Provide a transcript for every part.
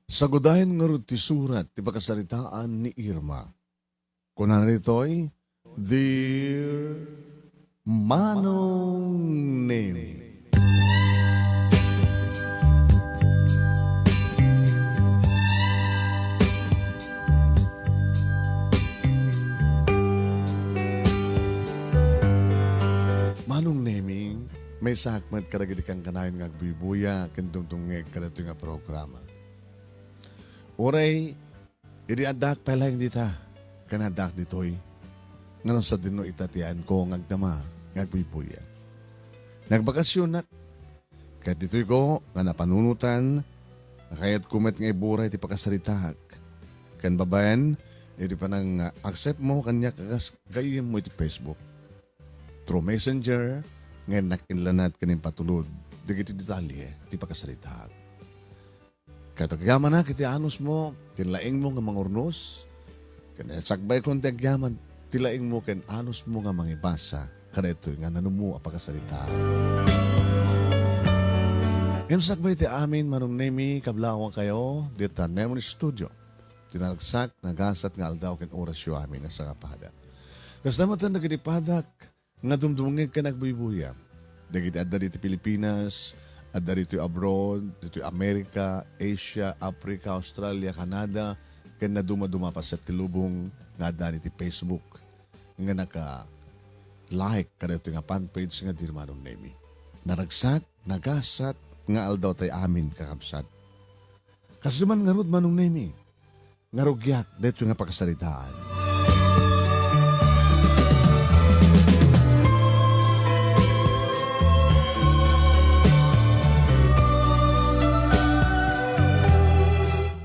Sagudahin nga rin ti surat ti pakasaritaan ni Irma. Kunan rito'y, Dear Manong Nemi. Manong Nemi, may sakmat karagiti kang kanayon nga agbibuya kentungtungeg kadato nga programa. Uray, iriadak palang dita, kanadak ditoy, nga sa dino itatian ko ngagdama, ngagbibuya. Nagbakasyon na, kahit dito'y ko, nga napanunutan, nakayat kumet nga iburay ti pakasaritahak. Kan babayan, iri pa nang accept mo kanya kagas gayim mo iti Facebook. Through Messenger, nga nakinlanat kaning patulod, digiti detalye, ti pakasaritahak. Katagyaman na, kiti anos mo, tinlaing mo nga mangurnos, kaya sagbay kong tagyaman, tilaing mo ken anos mo nga mangibasa, kada ito nga nanumu apakasalita. Ngayon sagbay ti amin, Manong Nemi, kablawang kayo, dita Memory Studio. Tinaragsak, nagasat nga aldaw ken orasyo amin na sa kapada. Kasdamatan na kinipadak, nga dumdungig ka nagbuibuya. Dagiti adda dito Pilipinas, adda dito abroad, dito Amerika, Asia, Africa, Australia, Canada, ken na dumaduma pa sa tilubong nga adda dito Facebook nga naka-like kada ito nga fanpage nga Dear Manong Nemi. Naragsak, nagasat, nga aldaw tay amin kakabsat. Kasuman nga rod Manong Nemi, nga rugyak dito nga pakasalitaan.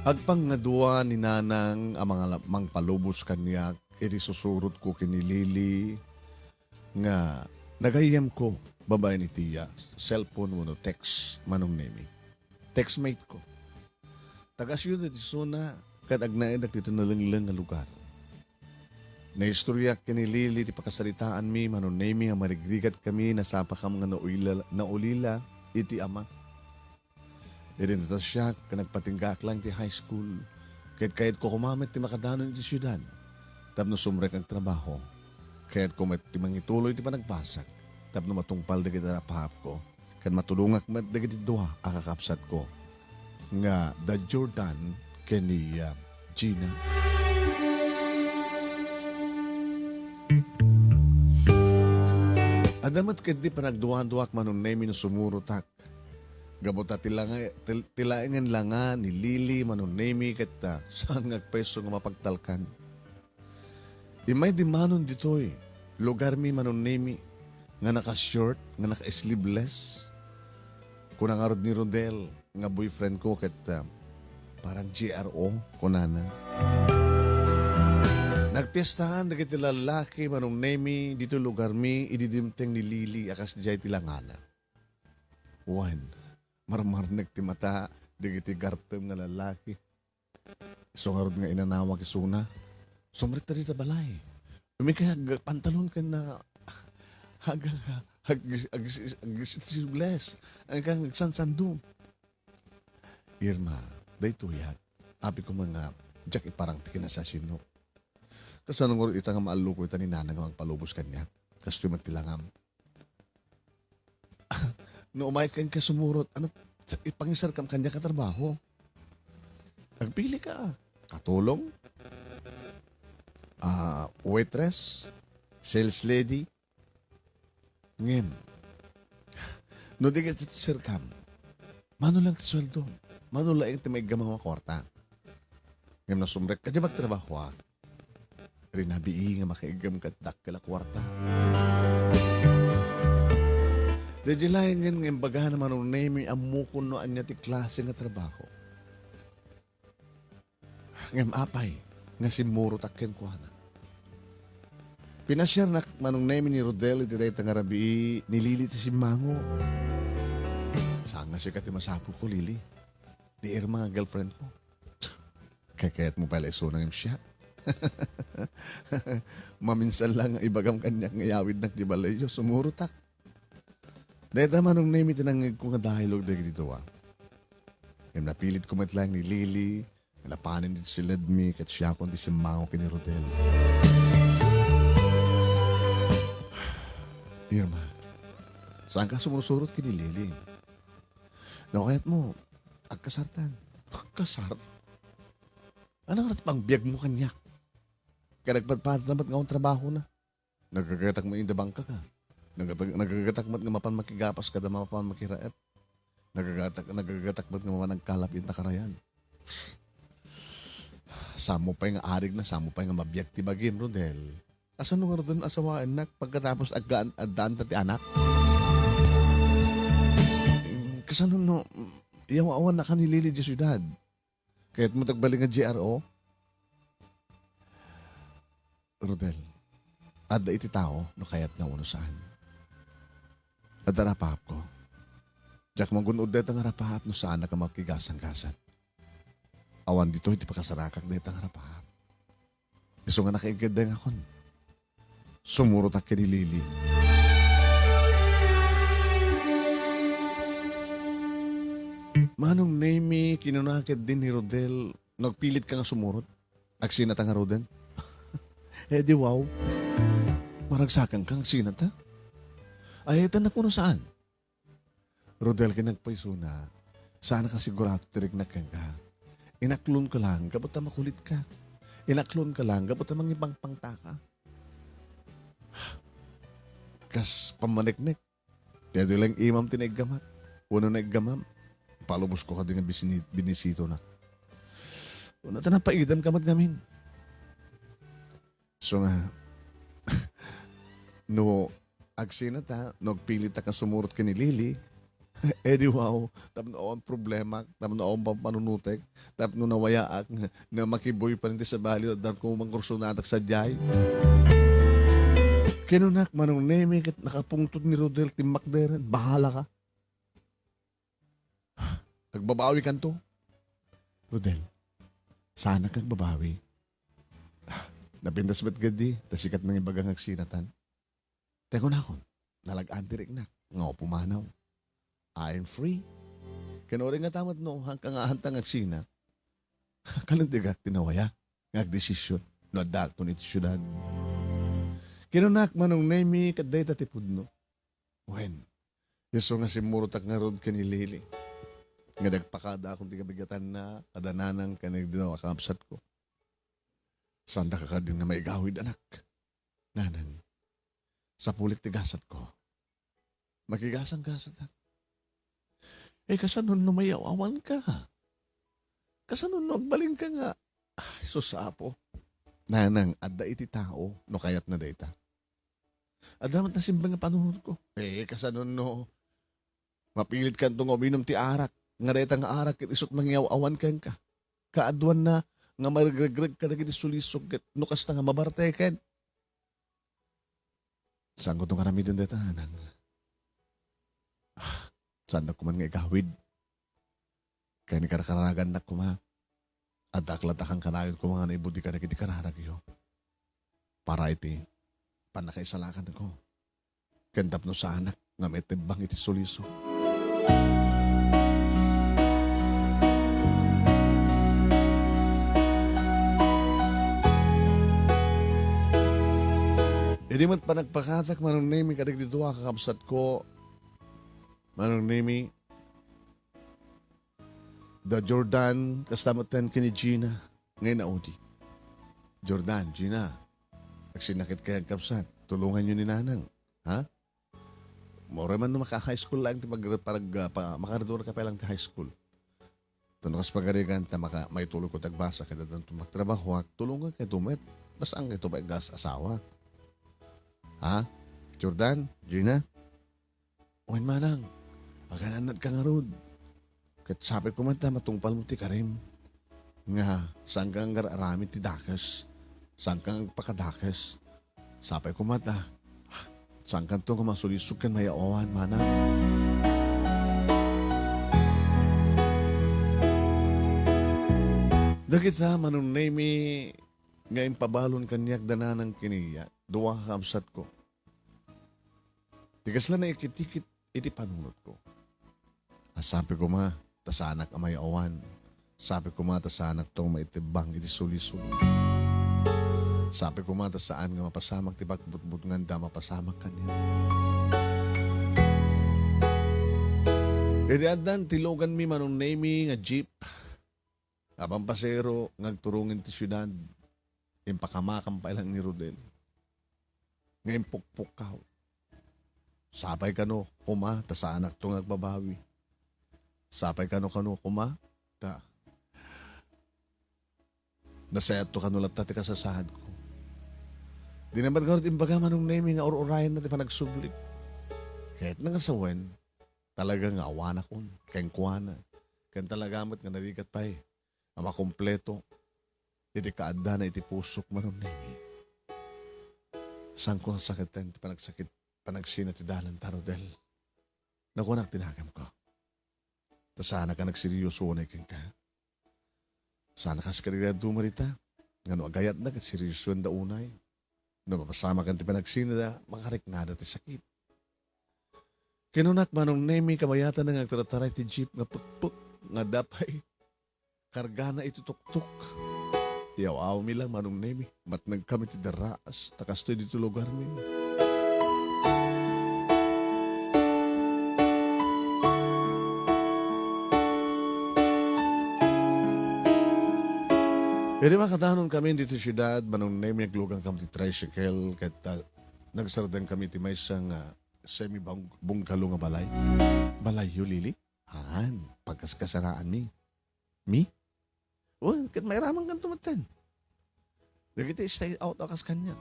Agpang nga duwa ni Nanang ang mga mangpalubos kanyak, iri susurot ko kinilili nga nagayam ko babae ni Tia, cellphone mo no, text Manong Nemi. Textmate ko. Taga-siyod at isuna, kadagnaid at dito nalanglang nga lugar. Naistorya kinilili ti pakasaritaan mi, Manong Nemi, ang marigrigat kami, nasapa kam nga naulila, iti ama. Dirin ito siya, kanagpatinggak lang ti high school. Kahit ko kumamit ti makadanon ti syudad. Tapno sumrek ang trabaho. Kahit kumit ti mangituloy ti panagpasak. Tapno matungpal dagiti rapahap ko. Kan matulungak mat dagiti dua akakapsat ko. Nga the Jordan keni Gina. Adamat kadi panagduhan-duak Manong Nemi no sumurutak. Gabuta tilaingan lang nga ni Lili, Manong Nemi, kat saan nga peso nga mapagtalkan. Imay di manon ditoy, lugar mi Manong Nemi, nga naka-short, nga naka-sleeveless. Kuna nga rod ni Rodel, nga boyfriend ko, kat parang GRO, kunana. Nagpiestahan, dagiti lalaki, Manong Nemi, dito lugar mi, ididimteng ni Lili, akas jay tilangana. One. Marmarnek ti mata, digiti gartem nga lalaki. So nga nga inanawag isuna. Sumrik ta dito balay. Umikay pantalon ka na bless. Ang kang sansandum. Irma, dahito yat. Api ko mga Jack iparang tikin na sa sino. Kasi anong ita nga maaluko ita ni Nana nga magpalubos kanya. Kasi magtilangam. No umay kan ka sumurot, ano, ipangisar kam kanya katrabaho. Nagpili ka. Katulong, waitress, sales lady. Ngem, no di ka sir kam, mano lang ti sweldo, mano lang ti may gamang kwarta. Ngem na sumrek ka di magtrabaho rinabii nga makaigam ka dakila kwarta. Dahil lain yan ng baga naman ng Nemi ang mukon no anya ti klase nga trabaho. Ngam apay, nga si Muro takken ko na. Pinasyar na manong Nemi ni Rodel iti dahi tangarabi ni Lili ti si Mango. Saan nga siya kati masapo ko, Lili? Di Irma nga girlfriend ko. Kayat mo pala iso nang siya. Maminsan lang ibagam kanya ng yawid ng dibalayo, sumurutak. Dahil naman nung Nemi tinangig ko nga dialogue dahil dito Yung napilit ko matlang ni Lily, nalapanin dito si Ledmi, kat siya kundi si Mao kini Rodel. Irma, saan ka sumusurot kini Lily? Nakayat mo, agkasartan. Kasar? Anong rat pang biyag mo kanyak? Kaya nagpadpadamat nga akong trabaho na. Nagkagatak mo inda bangka ka. Nagkagatak mo nga mapan makigapas kada mapan makiraep. Nagkagatak mo nga mapan nagkalap yung takarayan. Samo pa yung arig na, samo pa yung mabiyag ti bagim, Rodel. Asan nung nga doon asawaan na pagkatapos agdaan tati anak? Kasano no, iyaw-awan na kanilili di syudad. Kaya't mo tagbalik nga GRO? Rodel, ada iti tao no kaya't na uno saan. At darapahap ko. Diyak magunod dito nga rapahap no saan na ka makigasang-gasan. Awan dito hindi pakasarakak dito nga rapahap. Iso nga nakaigad nga kon. Sumurot ak kinilili. Manong Nemi, kinunakit din ni Rodel, nagpilit ka nga sumurot. Agsinata nga Rodel. Di wow. Maragsakan kang sinata. Ay, tanak mo saan? Rodel, kinagpaiso na. Sana ka sigurado tirig na kang ka. Inaklon ka lang, kapot na makulit ka. Inaklon ka lang, kapot na mangibang pangtaka. Kas pamaniknik. Kaya lang imam tiniggamat. Uno na iggamam. Palubos ko ka din nga binisito na. Una ta na paidan kamat namin. So nga, no, agsina ta, nagpilit ta ka sumurot ka ni Lily, di wow, tapos noon problema, tapos noon pampanunutek, tapos no nawayaak, nga makiboy pa rin sa bali, dahil kung mangkurso natak sa jay. Kinunak, manong nemi, nakapungtod ni Rodel, timak deren, bahala ka. Nagbabawi kan to. Rodel, sana kang babawi. Napindas ba't gadi, tasikat ng ibagang agsinatan. Teko na akon, nalagaan tirik na, nga o pumanaw. I'm free. Kanori nga tamat no, hanggang ahantang agsina. Kalantigat tinawaya, ngagdesisyon, no adakto nito syudad. Kinunak manong nemi, kaday tatipud no. Wen, yeso nga si Murutak nga rod kanilili. Nga nagpakada akong tigabigatan na kadananang kanagdinaw akapsat ko. Sanda ka din na maigawid anak. Nanang, sa pulik tigasat ko. Makigasang-gasat ha. Kasanon no mayawawan ka. Kasanon no agbaling ka nga. Ay, susapo. Nanang, adda iti tao, no kayat na data. Adamat na simbang nga panunod ko. Kasanon no, mapilit ka itong uminom ti arak. Nga data nga arak, isot mangyawawan ka. Kaadwan na, nga maragregreg ka na gini sulisog ket no kasta nga mabarteken. Saan ko itong karami din dito, nanang? Saan na kuman nga igawid? Kaya ni karakaragan na kuma. At aklatakan ka na yun kung mga naibudi ka na kiti kararagyo. Para iti, panakaisalakan ko. Kandap no sa anak, nga may timbang iti suliso. Hindi mo't pa nagpakatak, manong nimi, kadig dito kakapsat ko, manong nimi, the Jordan, kastamatan ka ni Gina, ngayon na odi. Jordan, Gina, nagsinakit kaya kapsat, tulungan nyo ni nanang, ha? Mora man no maka-high school lang, makaradura ka pa lang ti high school. Tunukas pagarigan, may tulog ko tagbasa, kada doon magtrabaho, tulungan kayo tumet, basta ang ito ba gas asawa. Ha? Jordan? Gina? Uwan manang, pagkananad ka nga rod. Kat sabi ko man matungpal mo ti karim. Nga, saan kang arami ti dakas? Saan kang pakadakas? Sabi ko man saan kang itong masulisog kan mayawan, manang? Dagita manong nemi ngayon pabalon kanyak dananang kiniya. Duwa kamsat ko. Tigas lang na ikitikit iti panunod ko. Sabi ko tasanak amay awan. Sabi ko mata sa anak tong maitibang iti sulisod. Sabi ko mata saan nga mapasamak ti pagbutbut nga da mapasamak kanya. Edi adan tilogan mi manong name nga jeep. Abang pasero ngagturungin ti syudad. Impakamakam pa ilang ni Rodel. Ngayon pukpukaw. Sapay kano kuma ta sa anak tong nagbabawi. Sapay kano kuma ta. Nasayat to kanulat tati kasasahad ko. Di naman ka rin imbaga manong name nga or-orayan natin pa nagsublik. Kahit nangasawen, talagang awan akon, kayang kuwana. Kayang talagamot nga narikat pa Ama kompleto, iti kaanda na iti pusok manong name. Saan ko ang sakitan, panagsina ti dalan tarodel. Nakunak tinagam ko. Ta sana ka nagseryoso na ikin ka. Sana ka sa karira dumarita. Nga no agayat na kat seryoso da unay. No mapasama kan ti panagsina da, makariknada ti sakit. Kinunak manong nemi kabayatan na nagtrataray ti jeep nga putput nga dapay. Karga na itutuktuk. Yaw-aw mi lang manong nemi. Mat nagkami ti daraas. Takastoy dito lugar mi. Jadi makatanon kami dito syudad. Manong nemi naglugang kami ti tricycle. Kahit nagsardan kami ti may isang semi-bungkalo nga balay. Balay yu, Lili? Han, pagkaskasaraan mi. Mi? Oh, kahit may ramang kang tumatan. Nagkita stay out akas kanya.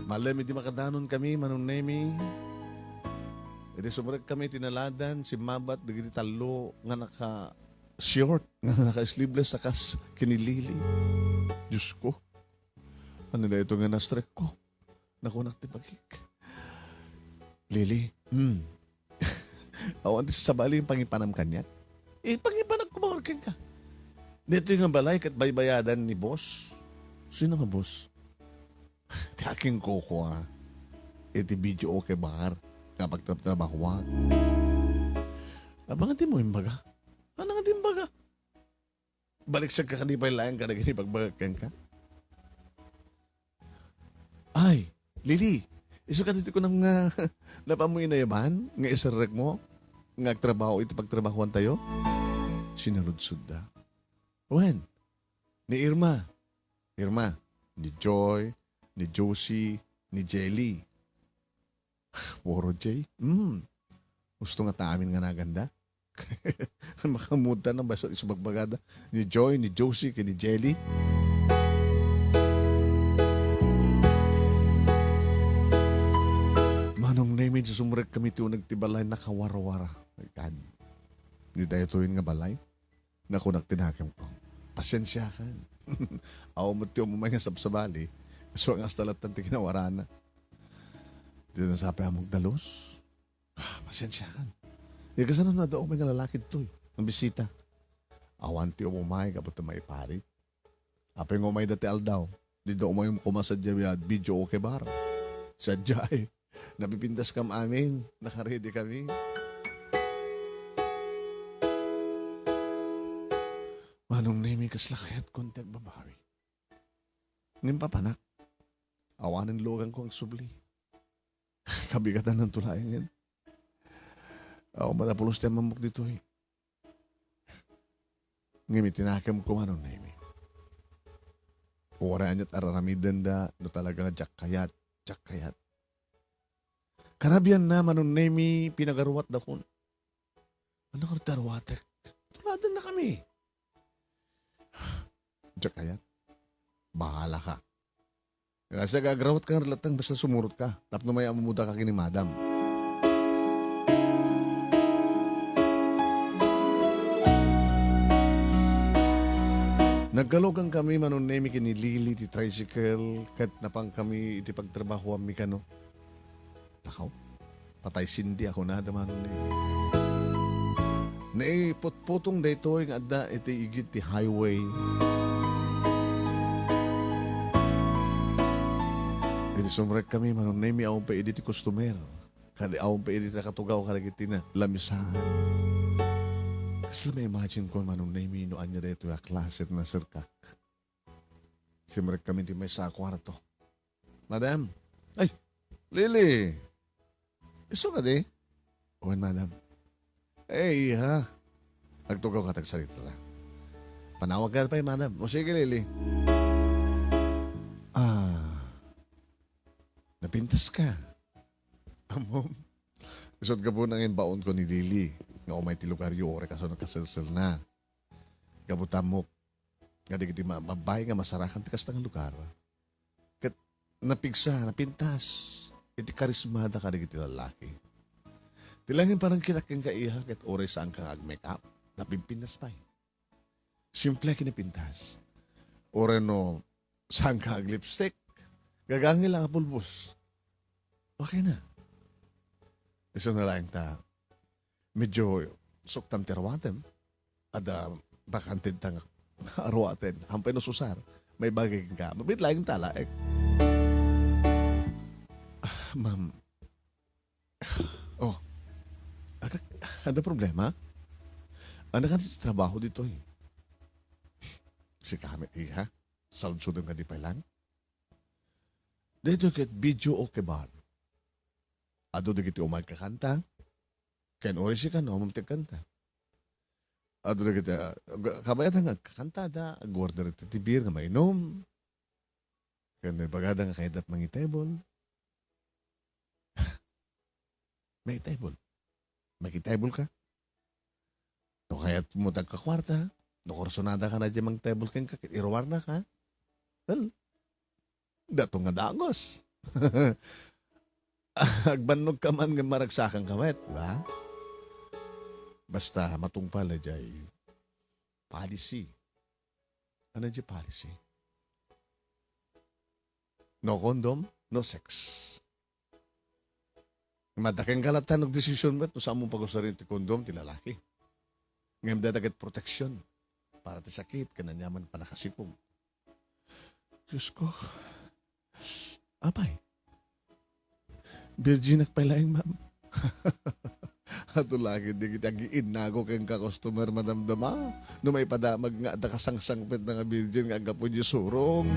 Malam, hindi makadanon kami, manong nemi. Hindi sumarag kami tinaladan, si Mabat, nagkita talo, nga naka-short, nga naka-sleeveless, akas kinilili. Diyos ko, ano na ito nga na-strike ko? Nakunak ti pagik. Lili, awan ti sa bali yung pangipanam kanya. Pangipanag kumawarkin ka. Dito yung balay kat baybayadan ni boss. Sino nga boss? Ti aking koko Iti video okay bar. Kapag trabahuan. Abang ti mo yung baga? Ano nga yung baga? Balik sa kakanipay lang ka na ganipagbagakan ka? Ay, Lili, iso ka dito ko nang napamoy na yaman, nga isarek mo, nga agtrabaho ito pagtrabahuan tayo? Sinarudsud da. When? Ni Irma. Irma, ni Joy, ni Josie, ni Jelly. Puro Jay. Gusto nga taamin nga naganda. Makamuta na ba sa bagbagada? Ni Joy, ni Josie, ni Jelly. Manong namin sa sumurek kami ito nagtibalay nakawara-wara. God. Hindi tayo tuwin nga balay. Naku nagtinakam ko. Pasensya ka. Ako mo tiyo umay nga sabsabali. So ang astalat ng tikinawara na. Dito na sabi among dalos. Pasensya ka. Hindi kasi na daw umay nga lalaki ito. Ang bisita. Awan tiyo umay kapag ito may parit. Apay nga umay dati aldaw. Dito umay mo kumasadya video okay bar. Sadya napipintas kam amin. Nakaredy kami. Manong nemi kasla kayat konti agbabawi. Ngin papanak. Awanan logang ko ang subli. Kabigatan ng tulayan yan. Ako matapulos tayo mamuk dito Ngin tinakam ko manong nemi. Kuwaraan niya't araramidan da no talagang jakkayat. Karabian na manong nemi pinagaruat da kun. Ano ka tarwatek? Tuladan na kami. Jakkayat. Bahala ka. Kasi gagrawat ka latang basta sumurot ka. Tapno may amumuda ka kini madam. Nagkalogang kami manong nemi kini Lili ti tricycle kat napang kami iti pagtrabaho mi kano. Nakaw, patay sindi ako na manong nemi. Naiputputong dayto yung adda iti igit ti highway. Iti sumrek kami manong nemi ako pa iti customer. Kadi awang pa edita katugaw kalagiti na lamisahan. Kasi may imagine ko manong naiminuan niya dito yung klaset na sirkak. Simrek kami di may sa kwarto. Madam, ay, Lily, iso ka di? Owen, madam. Eh, ha? Nagtugaw ka tagsalita na. Panawag ka pa yung madam. O sige, Lily. Napintas ka. Amom. Isot ka po nang baon ko ni Lily. Nga umay tilugaryo ore kaso nakasilsil na. Gabutan mo. Nga di kiti mabay nga masarakan tikas ng lugar. Kat napigsa, napintas. Iti karismada ka di kiti lalaki. Tilangin parang kinaking kaiha kat ore saan kang ag-make up. Napimpinas pa eh. Simple kinipintas. Ore no, saan ka ag-lipstick. Gagangin lang ang pulbos. Okay na. Iso na lang ta. Medyo suktam tirawatem. At bakantid tang arwaten. Hampay no susar. May bagay ka. Mabit lang tala eh. Ma'am. Oh. Ada problema? Ano ka trabaho dito eh? Si Kamit iha? Salud-sudong ka di pa lang? Dito ket video o kebar. Ado di kiti umag kakanta. Ken ori si kan umam kanta. Ado di kiti kabayatan nga kakanta da. Agwarda rin titibir nga mainom. Ken bagada nga kaidat mangi table. May table. Magi-table ka. No kaya't mo tagkakwarta. No korsonada ka na dyan mang table ken ka. Irwar na ka. Well, dato nga dagos. Agbanog ka man nga maragsakang kawet, di ba? Basta matungpal na jay policy. Ano jay policy? No condom, no sex. Madakeng kalatan ng desisyon mo no saan mong pag-usarin ti condom, ti lalaki. Ngayon dadagat protection para ti sakit, kananyaman panakasikog. Diyos ko, apay, virgin nagpalaing ma'am. Ato lagi, di kita giin na ako kayong ka-customer madamdama. No may padamag nga, da kasang-sangpit na nga virgin nga agapon yung surong.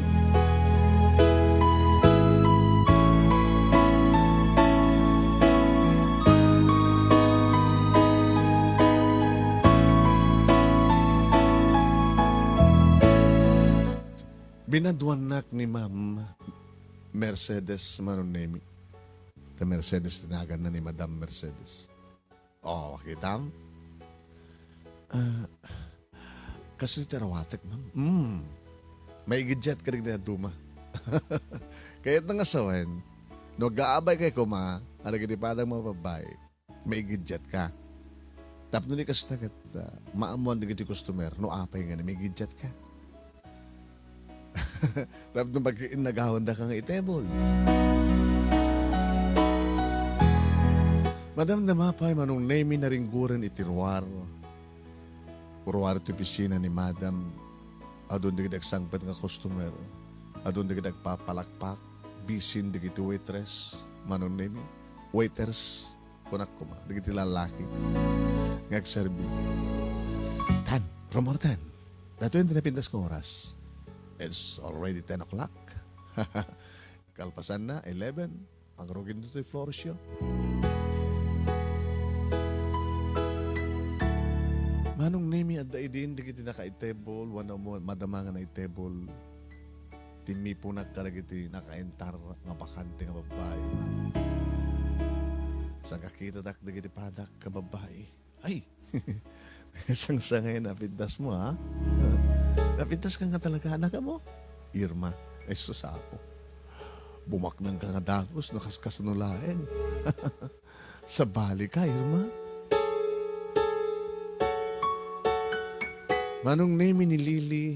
Binaduanak ni Ma'am Mercedes Manonemi. Ta Mercedes tinagan na ni Madam Mercedes. Oh, kita? Kasi terawatek, ma'am. May gidjet ka rin na duma. Kaya't nang asawan, no gaabay kay kuma, alaginipadang mga babae, may gidjet ka. Tapos nun ikas tagat, maamuan na giti customer, no apay nga na may gidjet ka. Tapos nung nagahon na kang itebol. Madam na mapay manong name na ringguran itirwar. Urwar ito pisina ni Madam. Adon di sangpat nga customer. Adon di papalakpak. Bisin di waitress. Manong name. Waiters. Kunak ko ma. Di lalaki. Ngagserbi. Tan. Romor tan. Dato yung tinapintas ko oras. It's already 10 o'clock. Kalpasan na, 11. Ang rugin dito yung floor show. Manong name at daidin, di kita naka-table, madamangan na table. Timi po na karagiti naka-entar nga bakante nga babae. Sa kakita dak di kita padak ka babae. Ay! Sang-sangay na pintas mo, ha? Napintas ka nga talaga, anak mo. Irma, ay susako. Bumaknang ka nga dagos, nakaskasunulain. Sa bali ka, Irma. Manong name ni Lily,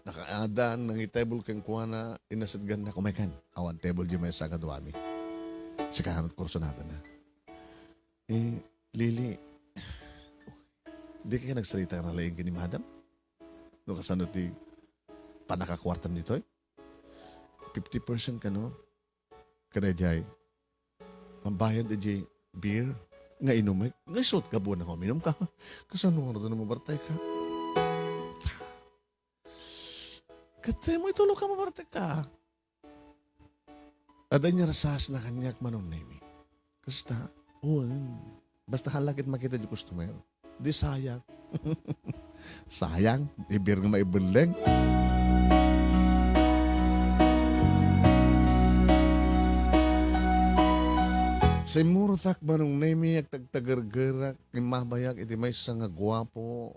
nakaadan, nang itable kang kuha na, inasadgan na kumakan. Awan table di may sa kaduami. Sa kahanot kurso natin na. Lily, di ka nagsalita na laing ni Madam? No kasano ti panakakwartam nito eh? 50% ka no? Kada jay. Mambayad di beer. Nga inom eh. Nga isot ka buwan na uminom ka. Kasano nga rin na mabartay ka? Katay mo itulog ka mabartay ka. Ada niya rasas na kanyak manong nemi. Kasta, basta halakit makita di customer. Di sayang. Sayang, di beer nga maibuling. Sa murtak manong nemi at tagtagargarak ni mabayak iti may nga gwapo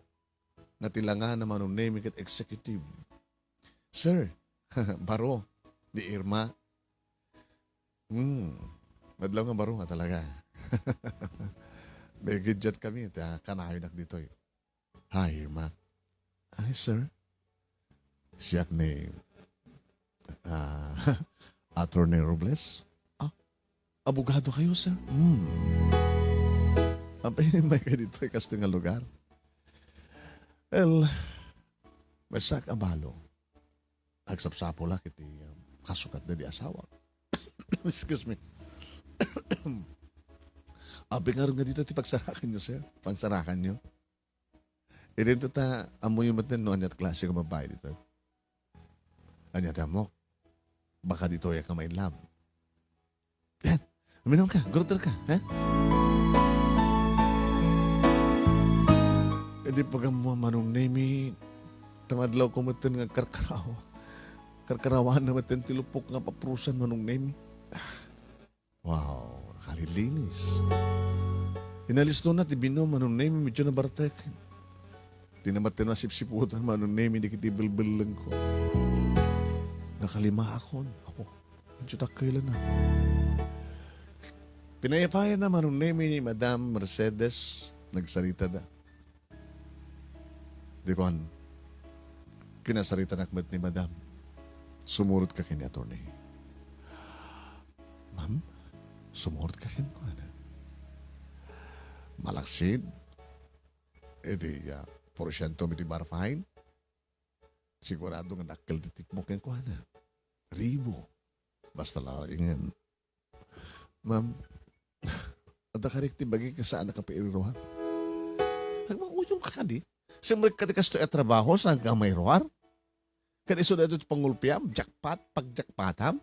na tilangan na manong nemi kat executive. Sir, baro, di Irma. Madlaw nga baro nga talaga. May gidjat kami, kanahinak dito eh. Hi, Irma. Hi, sir. Siyak ni Attorney Robles. Abogado kayo, sir? May kayo dito ay kasto nga lugar. Well, masak abalo. Agsapsapo lang iti kasukat na di asawa. Excuse me. Abi nga rin nga dito ti pagsarakan nyo, sir. Pagsarakan nyo. E dito ta, amoy yung matin no, anyat klase ka babae dito. Anyat mo. Baka dito ay kamay lab. Yan. Uminom ka, gurter ka, ha? E di pag mo manong nemi, tamadlaw ko matin nga karkarawan na matin tilupok nga paprusan manong nemi. Wow, nakalilinis. Inalis no na, tibino manong nemi, medyo na bartek. Di na matin masipsiputan manong nemi, di kitibel-bel lang ko. Nakalima akon. Ako, medyo takailan na. Pinayapayan naman ng name ni Madam Mercedes, nagsalita na. Di ko kinasarita nakmat ni Madam. Sumurot ka kini attorney. Ma'am, sumurot ka kini ko na. Malaksid. Edi, porsyento miti bar fine. Sigurado nga nakal ditip mo kini ko na. Ribo. Basta lang ingin. Ma'am, ada karikti bagi ka sa anak ka pairuhan. Hagmanguyong ka ka di. Simrik ka di ka ito trabaho sa hanggang may ruwar. Kaya iso na ito pangulpiam, jackpot, pag-jackpotam.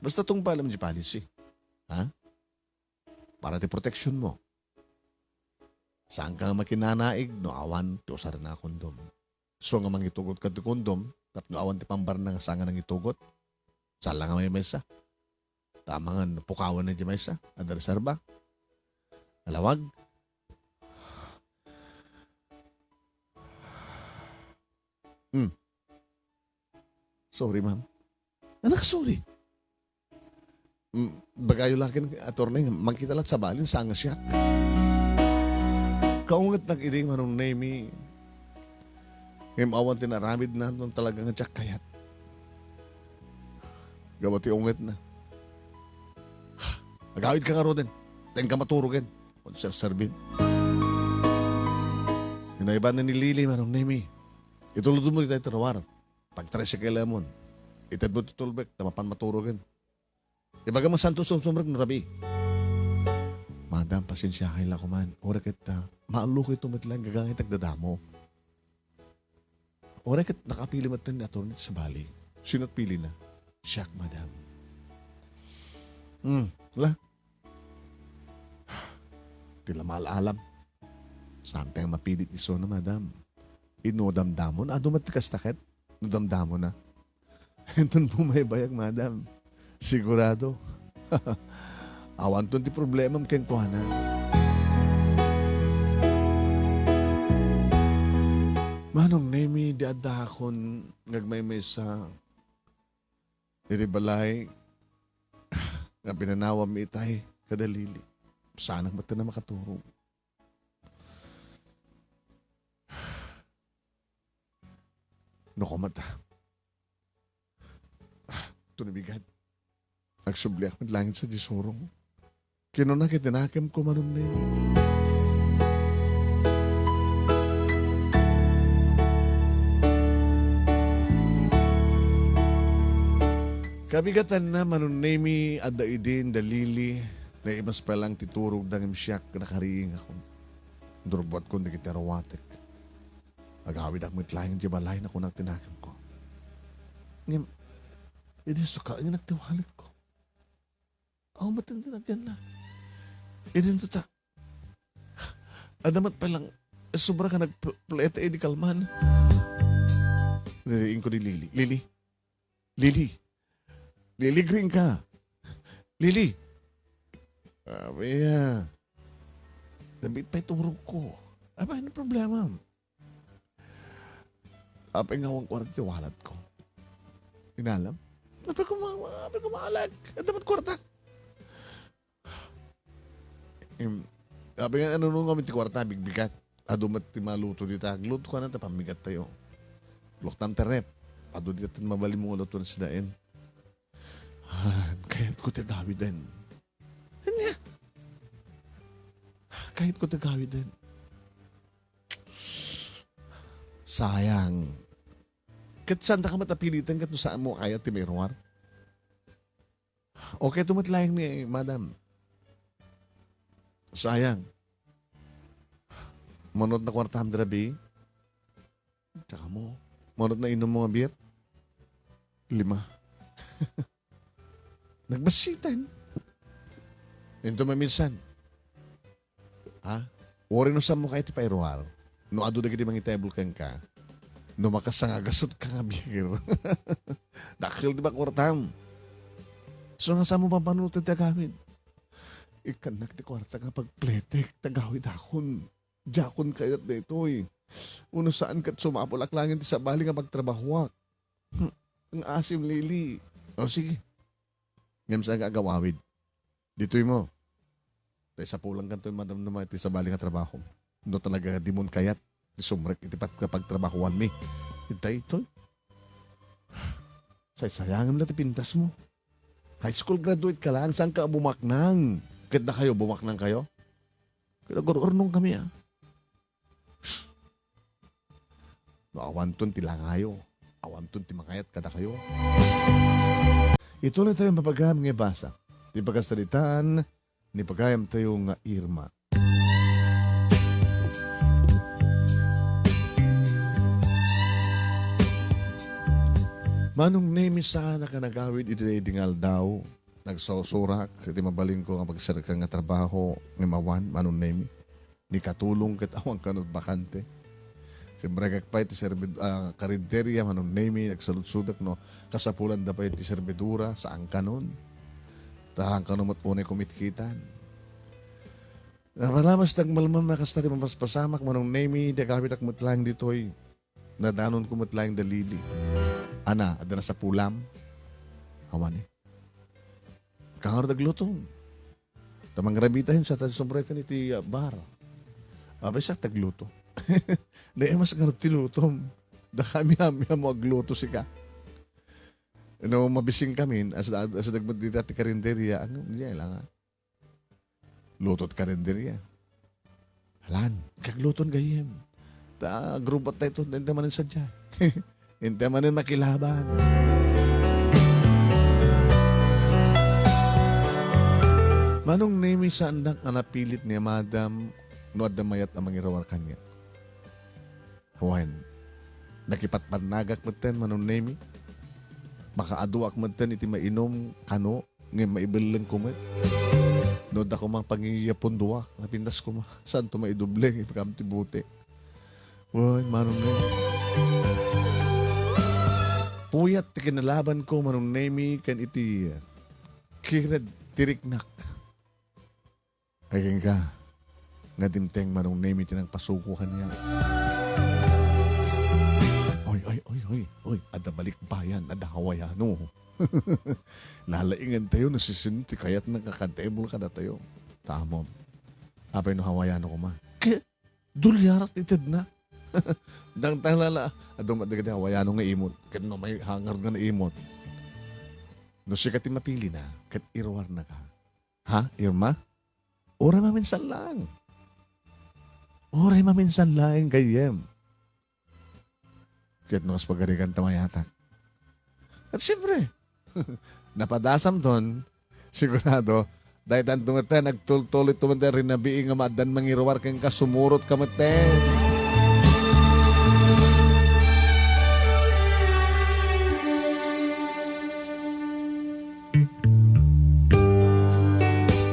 Basta itong palam di policy. Ha? Para di protection mo. Saan ka makinanaig, no awan, ti usar na kondom. So nga mangitugot ka di kondom, tap no awan ti pambar na nga sanga nang itugot. Saan lang nga may mesa. Tama nga, pukawan na di maysa. Ada reserba. Alawag. Sorry, ma'am. Anak, sorry. Bagayo lakin, attorney, magkita lang sa balin, sanga siya. Kaungat nag-iring manong name ngayon awan tinaramid na nung talagang tsak kayat. Gawati unget na. Nagawid ka nga ro din. Teng ka maturugin. Konser-servin. Inaiban na ni Lili manong name itulod mo rin tayo tarawar. Pag-trese kay Lemon. Itad mo tutulbek. Tamapan maturugin. Ibaga mang santo sumsumrag na rabi. Madam, pasensya kayo lang kuman. Ora kita, maalukay tumitlang gagangit nagdadamo. Ora kita nakapili matan na attorney sa bali. Sino't pili na? Siyak, madam. Wala. Tila malalam. Saan tayong mapilit iso na, madam? Inodamdamon? Ado matikas takit? Nodamdamon na. Entun po may bayag, madam. Sigurado. Awan to di problema mken ko na. Manong nemi di adakon ngagmay sa iribalay nga pinanawa mi itay kadalili. Sana mata na makaturo. No komata. Tunibigad. Agsubliak mit langit sa disorong. Kinuna kitinakim ko manong na yun. Kabigatan na manunemi adda idin dalili na imas palang titurog ng imsyak nakariing ako. Durbuat ko na kitarawatek. Agawid ako mitlaing di balay na kunang tinakam ko. Ngim, hindi suka ang nagtiwalit ko. Ako matindi na dyan na. Hindi ito ta. Adamat palang sobra ka nagplete di kalman. Niliin ko ni Lily. Lily, green ka. Lily. Abaya. Nabit pa ituro ko. Aba, ano problema? Apay nga ang kwarta walat ko. Inalam? Apay ko maalag. Dapat kwarta. Apay nga ano nung kami ti kwarta, bigbigat. Adumat ti maluto dito. Agluto ka na ta, pamigat tayo. Loktam terep. Ado dito mabali mo luto na sidain. Kahit ko tagawid din. Ano kahit ko tagawid din. Sayang. Kat saan ka matapilitan kat saan mo kaya ti Mayroar? Okay, tumatlayang ni madam. Sayang. Manot na kwartam drabi. Tsaka mo. Manot na inom mga beer. 5. Nagbasitan. Ito maminsan. Ha? Wari no sa mo kayo ti Mayroar. No ado na gini mangitable kang ka. No makasangagasot ka nga beer. Dakil di ba kwartam? So nga sa mo pampanutin tagawid. Ikanak ti kwarta nga pagpletek tagawid akon. Jakon kayat na ito eh. Uno saan kat sumapulak langin ti sa bali nga magtrabahuak. Ang asim Lily. O sige. Ngam sa agawawid. Dito'y mo. Dahil sa pulang kanto yung madam naman iti sa bali nga trabaho. No talaga di mon kayat. Di sumrek itipat kapag trabahuan mi. Itay ito. Sayangin na ti pintas mo. High school graduate ka lang. Saan ka bumaknang? Kahit na kayo, bumaknang kayo? Kaya gururnong kami ah. Awanton ti langayo. Awanton ti makayat kada kayo. Ito na tayong mapagam nga basa. Di pagkasalitaan, ni pagayam tayo nga Irma. Manong nemi sana ka nagawid iti dingal daw. Nagsusurak, iti mabaling ko nga pagsarka nga trabaho ng mawan, manong nemi. Ni katulong kat awang kanot bakante. Siyempre kakpay ti karinderya, manong nemi, nagsalutsudak no, kasapulan da pa ti serbidura, saan kanon. Tahang kanon unay kumitkitan. Malamas nagmalman na kastati mapaspasamak, manong nemi, di kapit ak mutlang ditoy. Nadanon ko mutlang dalili. Ana, adana sa pulam. Hawan eh. Kangar naglutong. Tamang rabitahin sa tansombre ka ni ti bar. Abay sa tagluto. Dahil mas ngarti lutom. Dami mo agluto si ka. No, mabising kami. Asa dagmad dito ti karinderya. Ano niya lang ha? Lutot karinderya. Halan, kagluton gayem. Grupat na ito. Hindi manin sadya. Hindi manin makilaban. Manong nemi sa andak na napilit niya madam no adamayat ang mangirawar kanya. Huwan, nakipatpanagak maten manong nemi. Makaaduak maten iti mainom kano ngayon maibilang kumat. No da ko mang pangiyapon duwak napindas ko ma. Saan to maiduble ipagam ti buti. Huwan, manong nemi. Puyat ti kinalaban ko manong nemi kan iti kirad tiriknak. Aking ka, nga dimteng manong nemi tinang pasukuhan niya. Oy, ada balik bayan, ada hawayano. Lalaingan tayo, nasisinti, kaya't nagkakadebol ka na tayo. Tamom. Apay no hawayano ko ma. Kaya, dulyarat itid na. Dang talala, adong madagad hawayano nga imot. Kaya no may hangar nga na imot. No siya kati mapili na, kat irwar na ka. Ha, Irma? Oray maminsan lang. Oray maminsan lang kayem. Kahit nung pagarikan tamayatak. At siyempre, Napadasam ton, sigurado, dahil tan tumete, nagtultuloy tumete rin na biing nga maadan mangiruwar kang kasumurot kamete.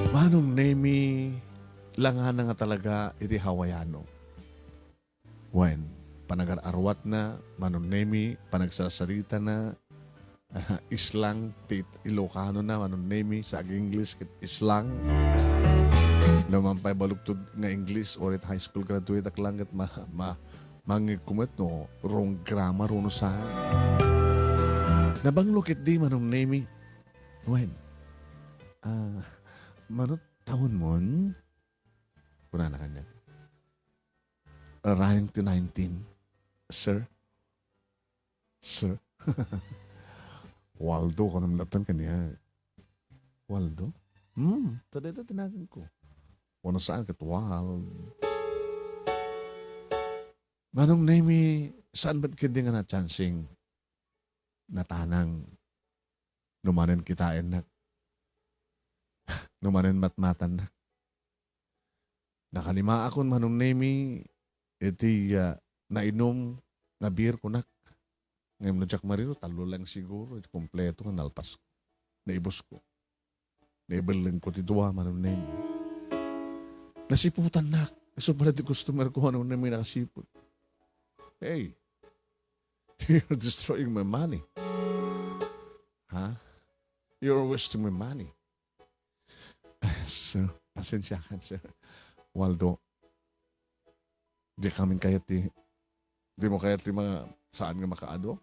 Manong nemi, langan nga talaga iti Hawaiano. When, panagar-arwat na, manong nemi, panagsasalita na, islang, tit Ilocano na, manong nemi, sa English, kit islang. Naman pa balugtod nga English, or at high school graduate, aklang at mangikumet no, wrong grammar, uno sa. Nabanglukit di manong nemi, when, manot taon mon, kuna na kanya. Running to 19. Sir? Sir? Waldo, ko naman latan kanya. Waldo? Tadi ito tinagan ko. Wano saan ka tuwal? Manong name saan ba't kindi nga na chancing natanang numanin kitain na numanin matmatan na. Nakalima akon manong name iti nainom nga beer ko nak. Ngayon na Jack Marino, talo lang siguro. Ito kompleto nga nalpas ko. Naibos ko. Naibaling ko tituwa manong name. Nasiputan nak. So pala di customer ko manong name nakasipot. Hey, you're destroying my money. Huh? You're wasting my money. Sir, pasensyahan, sir. Waldo, di kami kayat di mo kayat di mga saan nga makaado?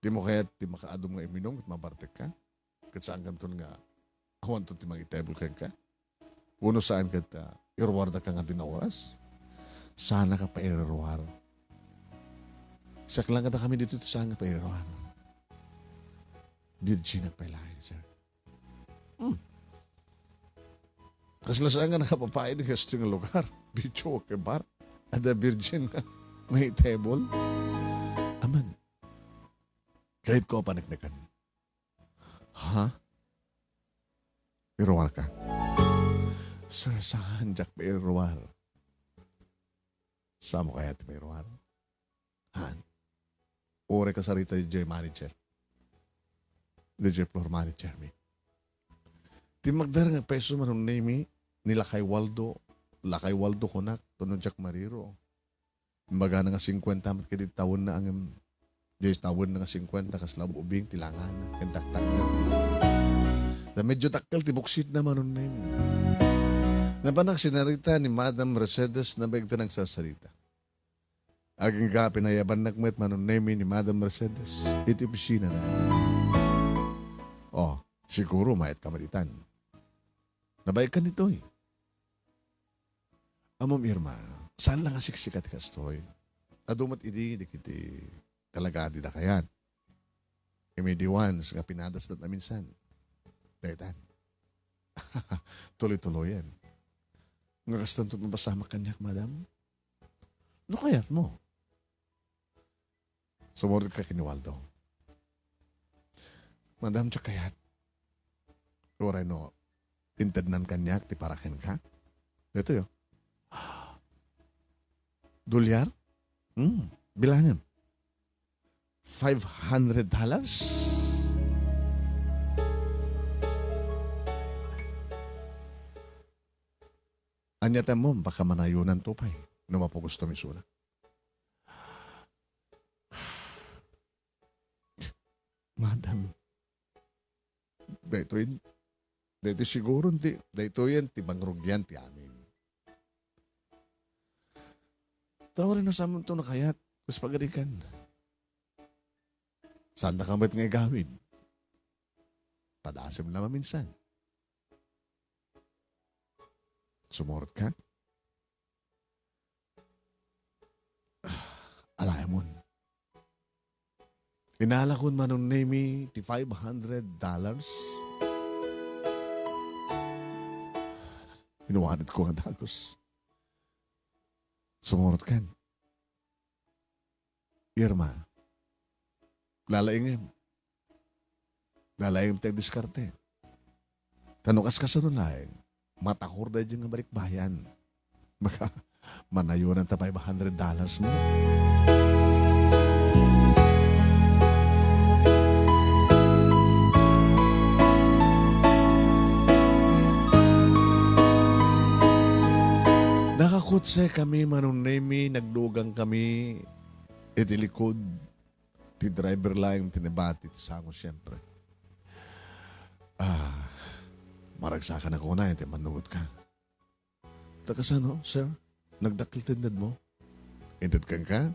Di mo kayat di makaado mga iminong at mabartek ka? Kat saan kanton nga awan to ti mga itable ka? Uno saan kat irwarda ka nga dinaoras? Sana ka pa irwarda. Sak lang kata kami dito saan nga pa irwarda. Virgin ang pailahin, sir. Kaslasaan nga nakapapain ng gusto ng lugar. Bicho ke bar. Ada virgin nga. May table. Aman. Kahit ko panagnakan. Ha? Iruwal ka. Sir, saan Jack pa iruwal? Saan mo kaya iti may iruwal? Han? Ore ka sarita DJ manager. DJ floor manager mi. Di magdara nga peso manong name nila kay Waldo konak, tunod Jack Mariro. Imbaga na nga 50, mat kadi tawon na ang tawon na nga 50, kaslab ubing, tilangan na, kantaktak na. Na medyo takal, tibuksit na manon na yun. Napanang sinarita ni Madam Mercedes na bagta ng sasalita. Aging ka, pinayaban nagmet manon na ni Madam Mercedes. Ito pisina na. Oh, siguro mayat kamalitan. Nabayag ka nito eh. Amom Irma, saan lang asiksikat kastoy? Adumat idi, dikiti, talaga di na kayan. Imediwan, nga pinadas na minsan. Daytan. Tuloy-tuloy yan. Nga kastan ito mabasama kanyak, madam? No kayat mo? Sumurot ka kiniwaldo. Madam, tsa kayat. Kuray no, tintadnan kanyak, ti parakin ka? Ito yun. Dolyar? Bilangan. $500? Anyata mo, baka manayunan to pa eh. No mapagusto misuna. Madam, dito siguro, dito yan, tibangrugyan ti amin. Tao rin na sa ito na kayat, mas pagarikan. Saan na kamit nga gawin? Padasim naman minsan. Sumurot ka? Alamon. Inalakon man nung name ti $500. Inuwanit ko ang dagos. Sumurot kan. Irma, lalaingin. Nalayong tayo diskarte. Tanukas ka sa nulaing, matahor na dyan nga balik bayan. Baka manayunan ta $500 mo. Nakakutse kami, manunemi, nagdugang kami, itilikod, ti driver lang, tinibati, tisango siyempre. Maragsakan ako na, iti manuot ka. Takasano, sir? Nagdakil tindad mo? Indad kang ka?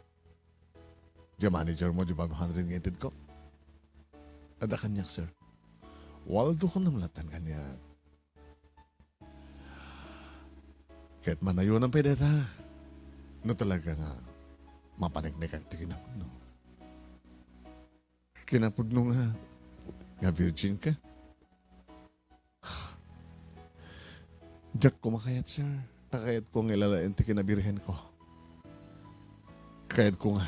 Diya manager mo, di 500 ng indad ko? Ada kanyak, sir. Waldo ko namlatan kanya. Kahit manayo ng pwede ta. No talaga nga, mapaniknik ang tikinapod, no? Kinapod no nga virgin ka? Jack, kumakayat, sir. Nakayat kong ilalain ti kinabirhen ko. Kayat ko nga.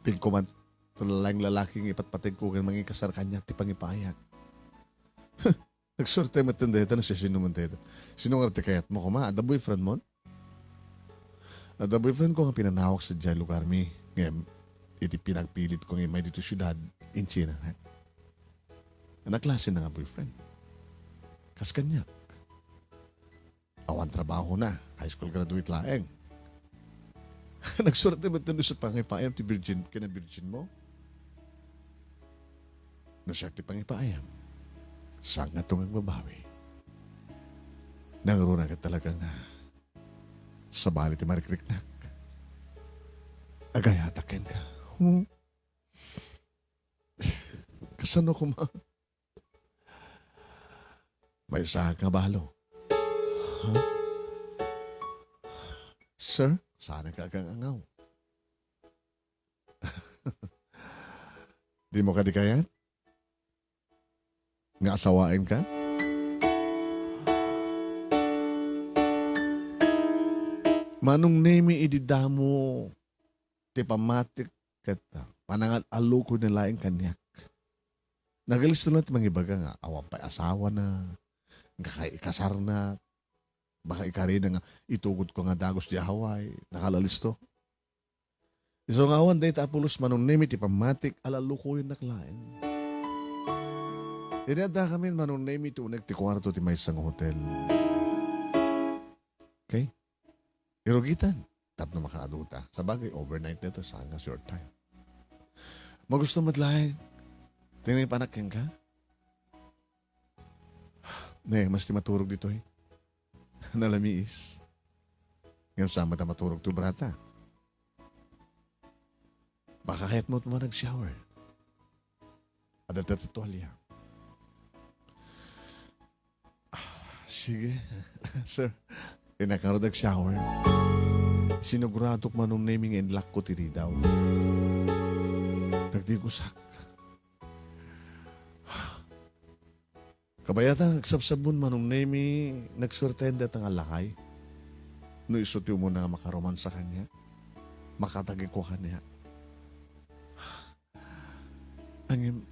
Tingkuman talalang lalaking ipatpatid ko ng mga kasar kanya ti pangipayag. Nagsorte matandeta na siya sinumanteta. Sinong arte kayat mo kuma? Ada boyfriend mo? Ada boyfriend ko nga pinanawak sa dyan lugar mi. Ngayon, iti pinagpilit ko ngayon may dito syudad in China. Naklase na nga boyfriend. Kas kanyak. Awan trabaho na. High school graduate laeng. Nagsorte matanda sa pangipayam ti virgin. Kina virgin mo? Nasyak ti pangipayam. Saan nga itong magbabawi? Nangaruna ka talagang sa bali ti marikriknak. Agayatakin ka. Kasano ko ma? May sahag nga balo. Huh? Sir, sana ka kang angaw. Di mo ka di kayat? Nga asawain ka? Manong nemi ididamo ti pamatik kata panangal aluko na laing kanyak. Nagalis na lang ti mangibaga nga awan pa asawa na kasar na baka ikari na nga itugod ko nga dagos di Hawaii nakalalisto. Iso nga awan day tapulos manong nemi ti pamatik alaluko yung naklain. Inada kami manong nemi ti unag ti kwarto ti may isang hotel. Okay? Irugitan. Tap na makaaduta. Sa bagay, overnight nito, saan short time. Magusto madlaing. Tingnan yung panakin ka? Ne, mas ti maturog dito eh. Nalamiis. Ngayon sama ta maturog to brata. Baka kahit mo nag-shower. Adal ta tuwalya. Sige. Sir, pinakaroon nag-shower. Sinugurado ko manong naming and lock ko tiri daw. Nagdigusak. Kabayatan nagsabsabon manong nami nagsurtenda tang alakay. No isutyo mo na makaroman sa kanya. Makatagi ko kanya. Ang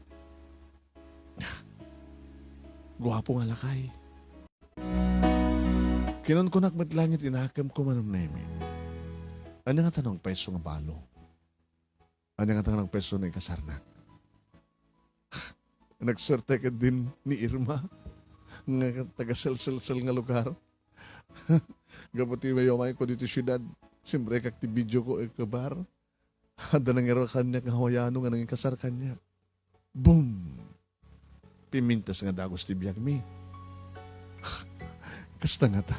guwapo nga lakay. Kinon ko nakmatlangit inakam ko manong nami. Ano nga tanong peso nga balo? Ano nga tanong peso na ikasarnak? Nagswerte ka din ni Irma nga taga-sel-sel-sel nga lugar. Gaputi may umay ko dito syudad. Siyempre kakti video ko ikabar. Hada nang iro kanya nga hawayano nga nang ikasar kanya. Boom! Pimintas nga dagos ti biyag mi. Kasta nga ta.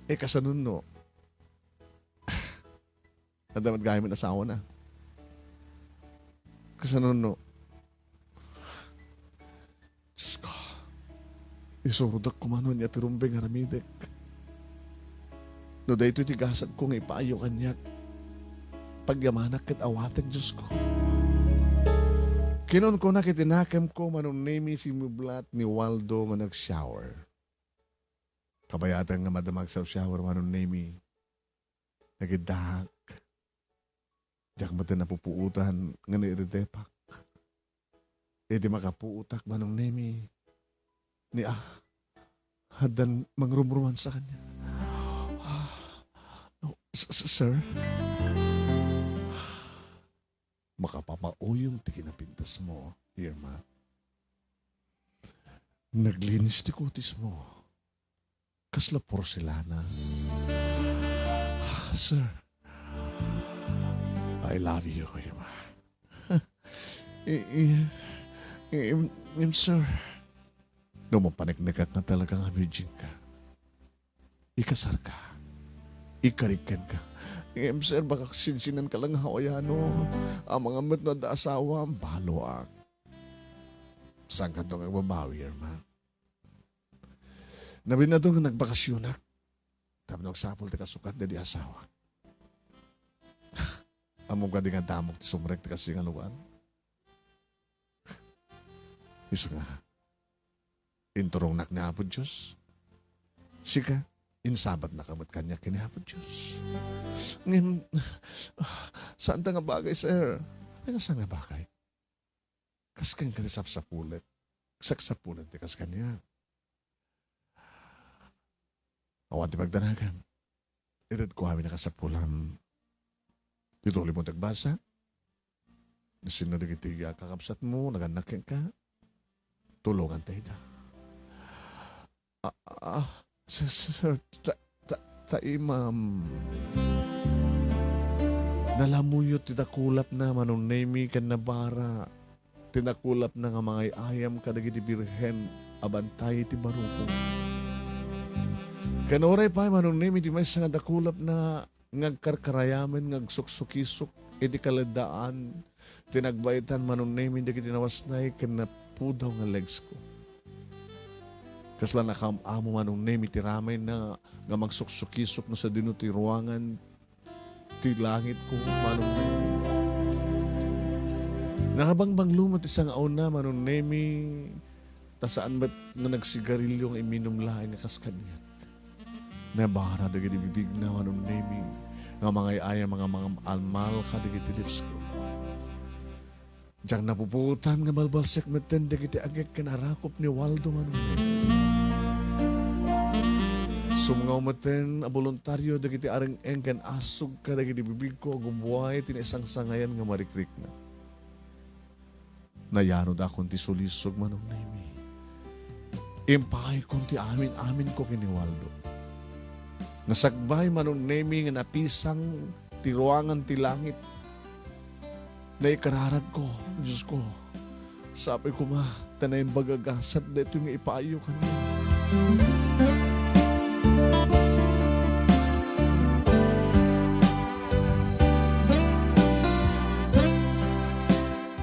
Kasanun no. Nadamat gaya mo asawa na. Kasanun no. Diyos ko. Isurudak kumano niya tirumbeng haramidek. No dahito tigasad ko nga ipaayo kanyak. Pagyamanak kit awatan Diyos ko. Kinon ko na kitinakam ko manong name si Mublat ni Waldo nga nag-shower. Kabayatan nga madamag sa shower manong name nagidak. Diyak ba napupuutan nga nairedepak. Iti makapuutak manong nemi ni hadan mangrumruman sa kanya. Oh, sir, makapapauyong ti kinapintas mo, Irma. Naglinis ti kutis mo. Kasla porselana. Sir, I love you, Irma. Sir, mapaniknikak na talagang virgin ka. Ikasar ka. Ikarikan ka. Sir, baka sinsinan ka lang hawayano. Ang mga met na asawa, baloak. Saan ka doon ang babawi, Irma? Nabi na doon nagbakasyonak. Tapos nagsapol ti kasukat na di asawa. Among ka di nga damok ti sumrek ti kasi nga luwan. Isa nga, inturong nak ni Apo Diyos. Sika, insabat na kamot kanya kini Apo Diyos. Ngayon, saan ta nga bagay, sir? Ay, saan nga bagay? Kaskan ka ni sapsapulit. Saksapulit ti kas kanya. Awan ti magdanagan. Itad ko kami nakasapulan. Tituloy mo tagbasa. Nasinadig itiga kakapsat mo, naganakin ka. Tulungan tayo na. Sir, ma'am. Nalamuyot titakulap na manong nemi kan na bara. Tinakulap na nga mga ayam kadagi di birhen abantay ti baruko. Kanoray pa manong nemi di may nga dakulap na ngagkarkarayamen ngagsuksukisok edi kaladaan tinagbaitan manong nemi di kitinawasnay kan pudaw nga legs ko. Kasla nakam-amo manong nemi ti ramay na nga magsuksukisok no sa dino ti ruangan ti langit ko manong nemi. Nakabangbang lumot isang auna manong nemi ta saan ba't nga nagsigarilyo nga iminom lain nga kaskanyan. Nabara dagiti bibig na manong nemi nga mga mga almal ka dagiti lips ko. Diyan napuputan nga balbalsek meten dagiti agek kanarakop ni Waldo manong. Sumungaw meten a voluntaryo dagiti areng engken asog ka dagiti bibig ko gumuhay tinisang sangayan nga marikrik na. Nayano da kon ti sulisog manong nemi. Impahay kon ti amin ko kini Waldo. Nasagbay manong nemi nga napisang ti ruangan ti langit. Na ikararag ko, Diyos ko, sabi ko tanay bagagasat na ito yung ipayo kanina.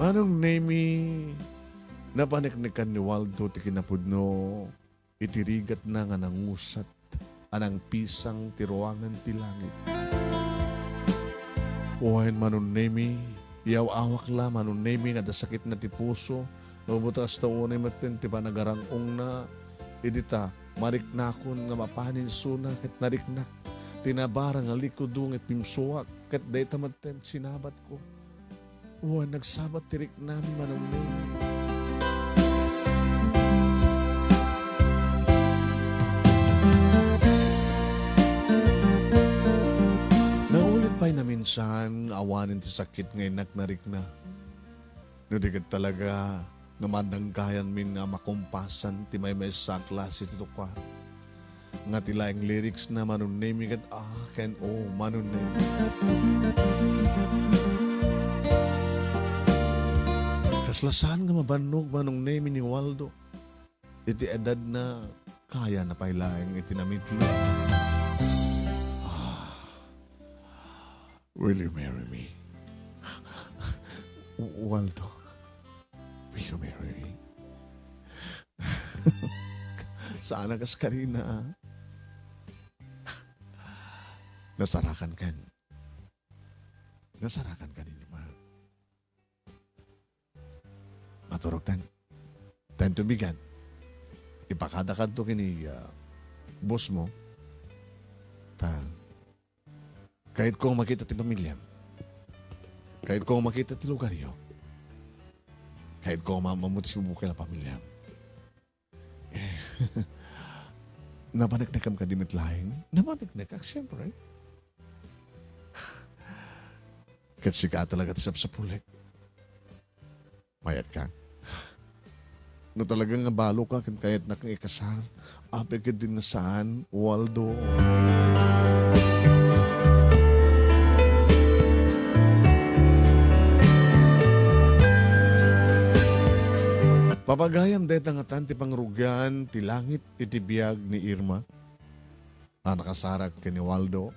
Manong nemi, napaniknikan ni Waldo ti kinapudno, itirigat na nga nangusat, anang pisang ti ruangan ti langit. Uwain manong nemi, iyaw-awak la manong nemi nga dasakit na ti puso, mabutas ta unay matin ti panagarangong na idita mariknakon nga mapanin suna ket nariknak tinabara nga likodong et pimsuak ket dayta maten sinabat ko. Nagsabat tirik nami manong nemi. Pay na minsan, awanin ti sakit ngayon narik na. Nudigad talaga, namadanggayan min nga makumpasan, ti may sa klase ti tukwa. Nga tilaing lyrics na manong nemi kat ken manong nemi. Kaslasan nga mabanog manong nemi ni Waldo. Iti edad na kaya na pailaing itinamitlo. Will you marry me? Waldo, will you marry me? Sana kas Karina. Nasarakan kan. Nasarakan kan ini mah. Maturog tan. Tan tubigan. Ipakadakan to kini boss mo. Kahit kong makita ti pamilya, kahit kong makita ti lugaryo, Kahit ko mamamut si bubuki la pamilya. Eh, napanagnagam ka dimit laing. Napanagnagam, siyempre. Kasi ka talaga tisap sa pulik. Mayat ka. No talagang nabalo ka, kahit na kang ikasal, ape ka din na saan, Waldo. Papagayam dahil tangatan ti pangrugyan, ti langit, itibiyag ni Irma. Nakasarak ka ni Waldo.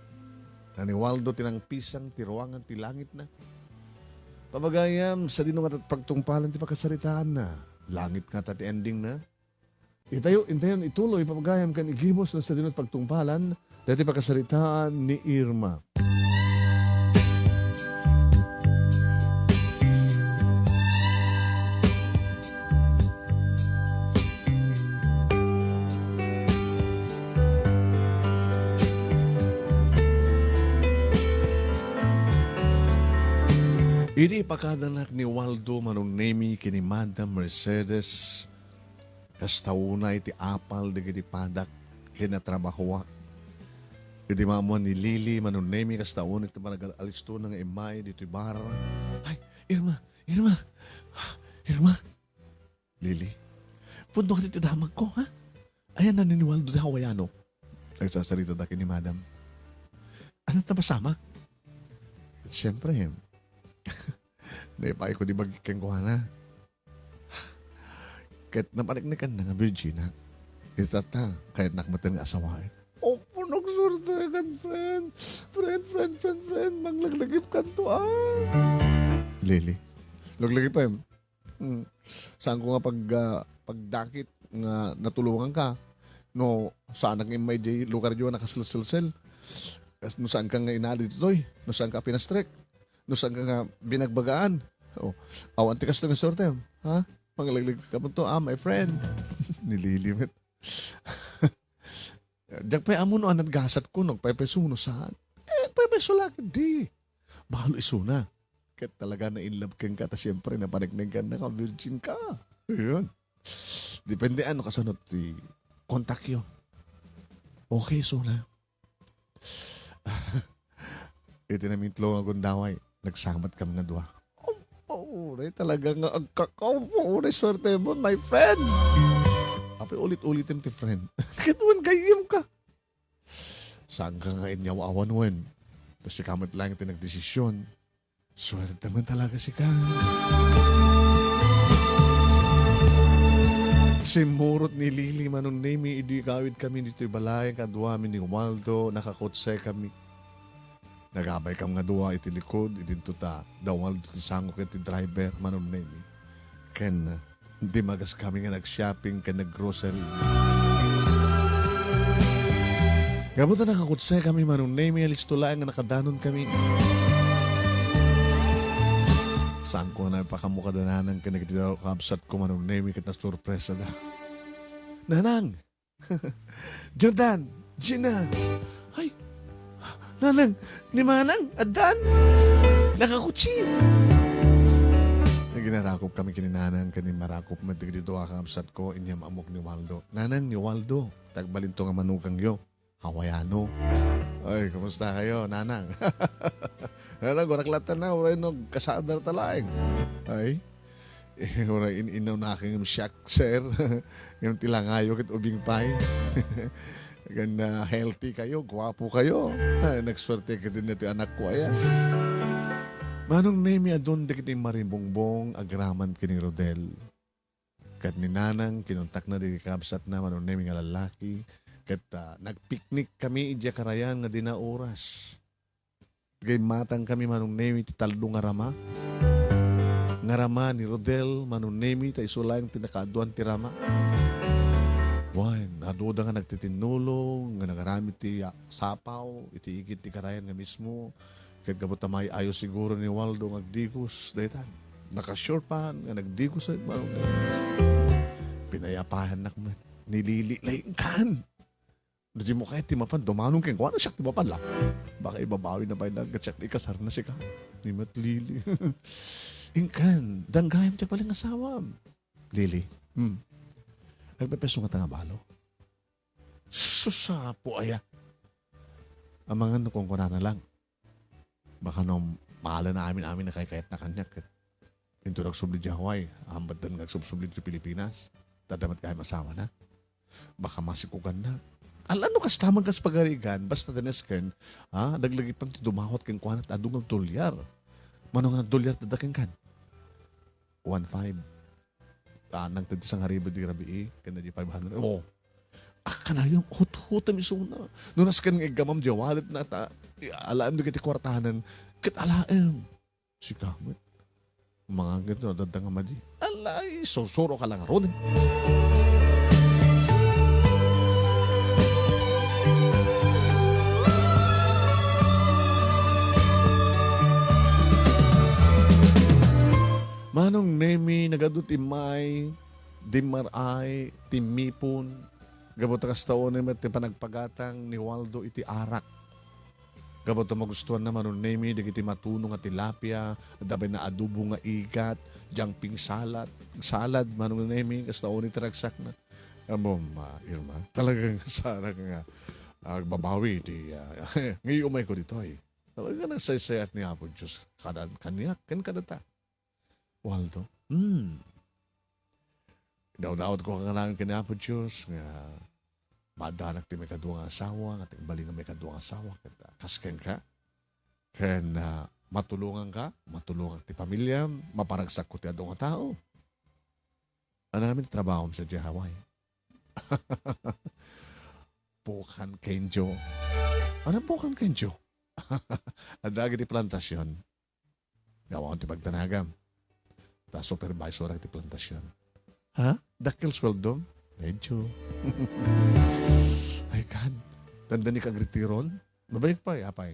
Na ni Waldo tinang pisang, ti ruangan, ti langit na. Papagayam sa dinungat at pagtungpalan ti pagkasaritaan na. Langit nga ti ending na. Itayo, intayon, ituloy, papagayam kan igimos na sa dinungat pagtungpalan, dati pagkasaritaan ni Irma. Ini ipakadanak ni Waldo manunemi kini Madam Mercedes kastauna iti apal digiti padak kinatrabahoa. Iti mamuan ni Lily manunemi kastauna iti managalisto ng imay dito bar. Ay, Irma! Lily, pundo ka dito damag ko, ha? Ayan na ni Waldo di Hawaiano. Nagsasalita da kini Madam. Ano na masama? At syempre, naipay ko di bagikang ko na. Kahit napaniknikan na nga Virginia, itata, kahit nakmatan nga asawain. Opo, nagsurta kan, friend. Friend. Maglaglagip kan to, Lily, laglagip pa yun. Saan ko nga pagdakit nga natulungan ka, no, saan ang imay di lugar dyan nakasilsil. No saan ka nga inali dito'y, no saan ka pinastrek. No saan ka nga binagbagaan. Awan tikas na nga sorte. Ha? Pangalaglag ka mo to. My friend. Nililimit. Diyak pa amo no anad gasat ko. Nagpaypeso no saan. Paypeso laki di. Bahalo isuna. Kahit talaga na inlove kang ka. Ta siyempre napanagnig ka na ka. Virgin ka. Yun. Depende ano kasunod. Kontak yun. Okay, suna. Ito na mintlo nga gundaway. Nagsamat kami nga dua. Uray talaga nga agkakaw. Uray swerte mo, my friend. Apoy ulit-ulitin ti friend. Katuan kayim ka. Saan ka nga inyaw-awan wen? Tapos si kamot lang ito nagdesisyon. Swerte man talaga si ka. Simurot ni Lily manunemi. Idi kawid kami dito'y balay. Kadwa mi ni Waldo. Nakakotse kami. Nagabay kam nga duwa iti likod, iti tuta, dawal iti sangok iti driver, manon na ini. Ken, di magas kami nga nag-shopping, ken nag-grocery. Gabuta nakakutse kami, manon na ini, alisto lang nga nakadanon kami. Saan ko na pakamukadananan, ken nagkabsat ko, manon na ini, ket na surpresa da. Nanang! Jordan! Gina! Ay! Nanang, ni Manang, Adan, nakakutsi. Naginarakop kami kininanang, kanimarakop matig dito akabsat ko, inyam amok ni Waldo. Nanang ni Waldo, tagbalinto nga manukang yo, Hawaiano. Ay, kumusta kayo, Nanang? Nanang, gunaklatan na, uray no, kasadar talaing. Ay, uray inaw na aking shock, sir. Yung tilangayo kit ubing pay. Ganda healthy kayo, gwapo kayo. Nagswerte ka din natin anak ko, ayan. Manong name adon di kiting marimbongbong agraman kining Rodel. Kat ni Nanang, kinontak na di kabsat na manong name nga lalaki. Kat nagpiknik kami idya karayan nga di na oras. Gay matang kami manong name iti taldo nga rama. Nga rama ni Rodel, manong name iti isulayang tinakaduan ti rama. Why, naduda nga nagtitinulong, nga nagaramit ti sapaw, iti igit ti karayan nga mismo. Kahit kabutamay ayo siguro ni Waldo ngagdigos, dahitan. Nakasure pa nga nagdigos ay marong pinayapahan na man. Nilililayin kan. Di mo kahit timapan, dumanong keng ano siya timapan lang. Baka ibabawi na ba yung nagkatsak ikasar na si ka. Ni Matlili. Ingkan, danggayam tiyak paling asawam. Lili, nagpepeso nga tanga balo. Susapo aya. Ang mga nukong ko na lang. Baka nung mahala na amin na kayat na kanya. Ito nagsubli di Hawaii. Ambat din nagsubli di Pilipinas. Tadamat kayo masawa na. Baka masikugan na. Alano kas tamang kas pagarigan. Basta dinesken. Naglagi pang dumahot kang kuhanat adungang dolyar. Manong nga dolyar tadaking kan. 1.5. Nang tadisang haribo di rabi kanda di 500. Oh. Akana yung hut-hutam isuna. Nunas kan nga gamam di wallet na ta. Alam do kiti kwartahanan. Kat alaem. Si Kamit. Mga ganito na dadang amadi. Alay, soro ka lang ron. Manong nemi nagadot imay, dimaray, timipon, gabot kas taon naman ti panagpagatang ni Waldo iti arak. Gabot na magustuhan naman ng nemi, di kiti matunong nga tilapia, dabay na adobo nga igat, jumping salad, manong nemi, kas taon iti ragsak na. Amom, Irma, talagang sarang nga agbabawi di ngayon umay ko dito ay. Talaga nagsayat ni Apo Diyos, kanyak, kadata. Waldo, daw-daot ko kanganangan kini Apo Diyos nga madanak ti may kaduang asawa, nga tingbali nga may kaduang asawa, kasken ka, ken matulungan ti pamilya, maparagsak ko ti adong nga tao. Ano namin trabaho sa di Hawaii? Bukan Kenjo. Ano bukan Kenjo? Adagi ti plantasyon. Gawaan ti pagtanagam. Ta supervisor ang ti plantasyon. Ha? Dakil sweldo? Medyo. Ay God. Tanda ni kagritiron? Mabayag pa apay.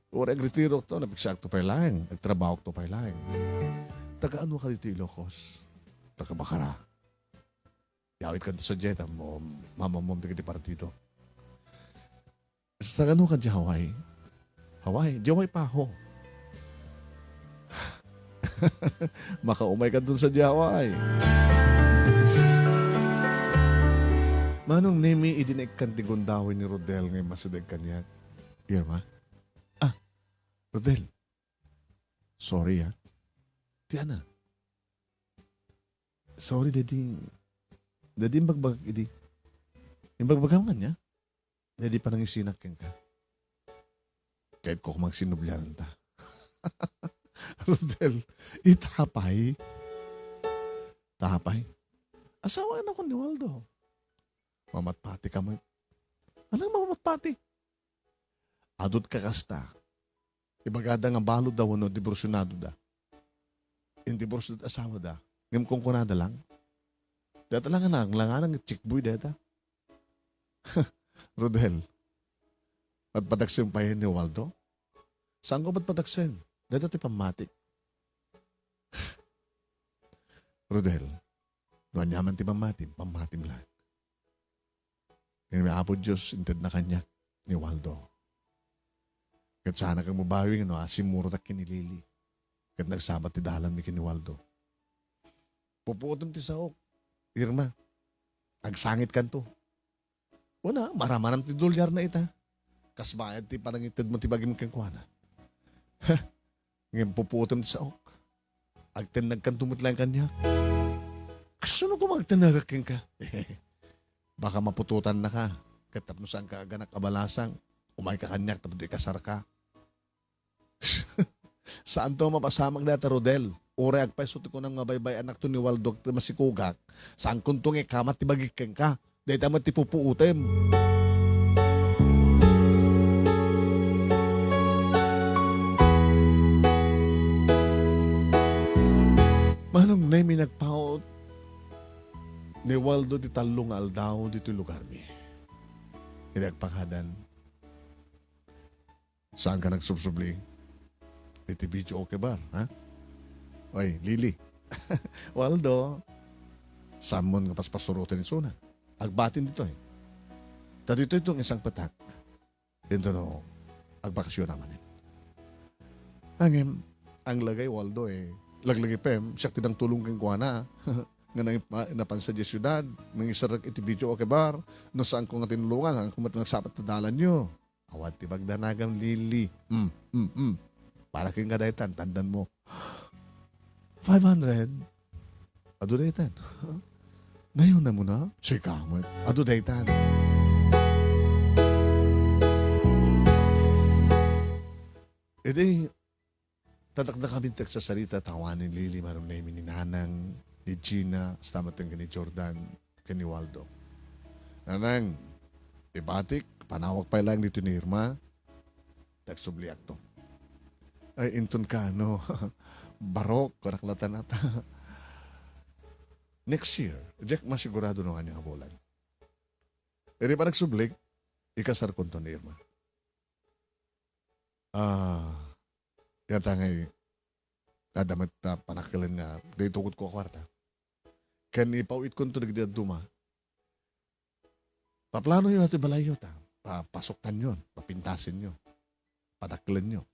Ura agritiro to, nabigsak to pa'y laing. Nagtrabaho to pa'y laing. Taga ano ka dito Ilocos? Taga Bakara. Yawit ka sa jet, mamamom di ka di partido. Sa ano ka di Hawaii? Hawaii pa ho. Makaumay ka dun sa Hawaii. Manong nemi idinig kan ti gundawin ni Rodel ngay masudag kanya. Irma? Rodel. Sorry Ti ana. Sorry daddy. Daddy bagbag idi. Yung bagbagam ka niya. Daddy pa nang isinak ka. Kahit ko magsinublanan ta. Rodel, itapay. Tapay. Asawa na ko ni Waldo. Mamatpati ka mo. Anong mamatpati? Adot ka kasta. Ibagada nga balod daw no, diborsyonado da. Hindi diborsyonado asawa da. Ngam kong kunada lang. Data lang nga langanang chickboy data. Rodel, magpadaksin pa yun ni Waldo? Saan ko ba't padaksin? Dito ti pamatik. Rodel, doon yaman ti pamatim lang. Ngayon may Apo Diyos, inted na kanya ni Waldo. Kat sana kang mabawi, asimuro na kinilili. Kat nagsabat ti dalam ni Waldo. Puputom ti saok. Irma, agsangit kan to. Una, maramanam ti dolyar na ita. Kasbayad ti parang itid mo ti bagim kang kuwana. Ngayon puputom ti saok. Agtinag kan tumot lang kanya. Kasuno ko magtinag ka? Baka mapututan na ka. Katap no saan ka aganak kabalasang. Umay ka kanyak tapos di kasar ka. Saan to mapasamang data Rodel? Ure agpaiso ko nang mabaybay anak to ni Waldo masikugak. Saan kuntong kamat ti bagikeng ka? Dahil tamat ti pupuutem. Manong na may nagpaot ni Waldo di talong aldaw dito lugar mi. Inagpakadan. Saan ka nagsubsubli? Iti video okay ba? Ha? Oy, Lili. Waldo. Samon nga paspasurutin ni Suna. Agbatin dito eh. Dito itong isang patak. Dito no, agbakasyon naman eh. Hangim, Ang lagay, Waldo laglagay pem, siya tinang tulong kang kuha na. Nga nang napansa di syudad, mga isarag iti video o kebar, no saan ko nga tinulungan, saan ko matangsapat na dalan nyo. Awat ti bagdanagam lili. Para kang kadaytan, tandan mo. 500? Ado daytan. Ngayon na mo na? Siya kamot. Ado daytan. Tatakda kami sa sarita, tawanin Lili, maroon na ni Nanang, ni Gina, stamat ng ni Jordan, ni Waldo. Nanang, ibatik, panawag pa lang dito ni Irma, tagsubliak to. Ay, inton ka, barok, karaklatan nata. Next year, Jack, masigurado nung kanyang habulan. Hindi pa nagsublik, ikasar ko ni Irma. Yan tangay, nadamat na panakilan nga, dito ko kwarta. Kan ipawit ko ito nagdiad duma. Paplano yun natin balayo ta. Papasoktan yun, papintasin yun, padakilan yun.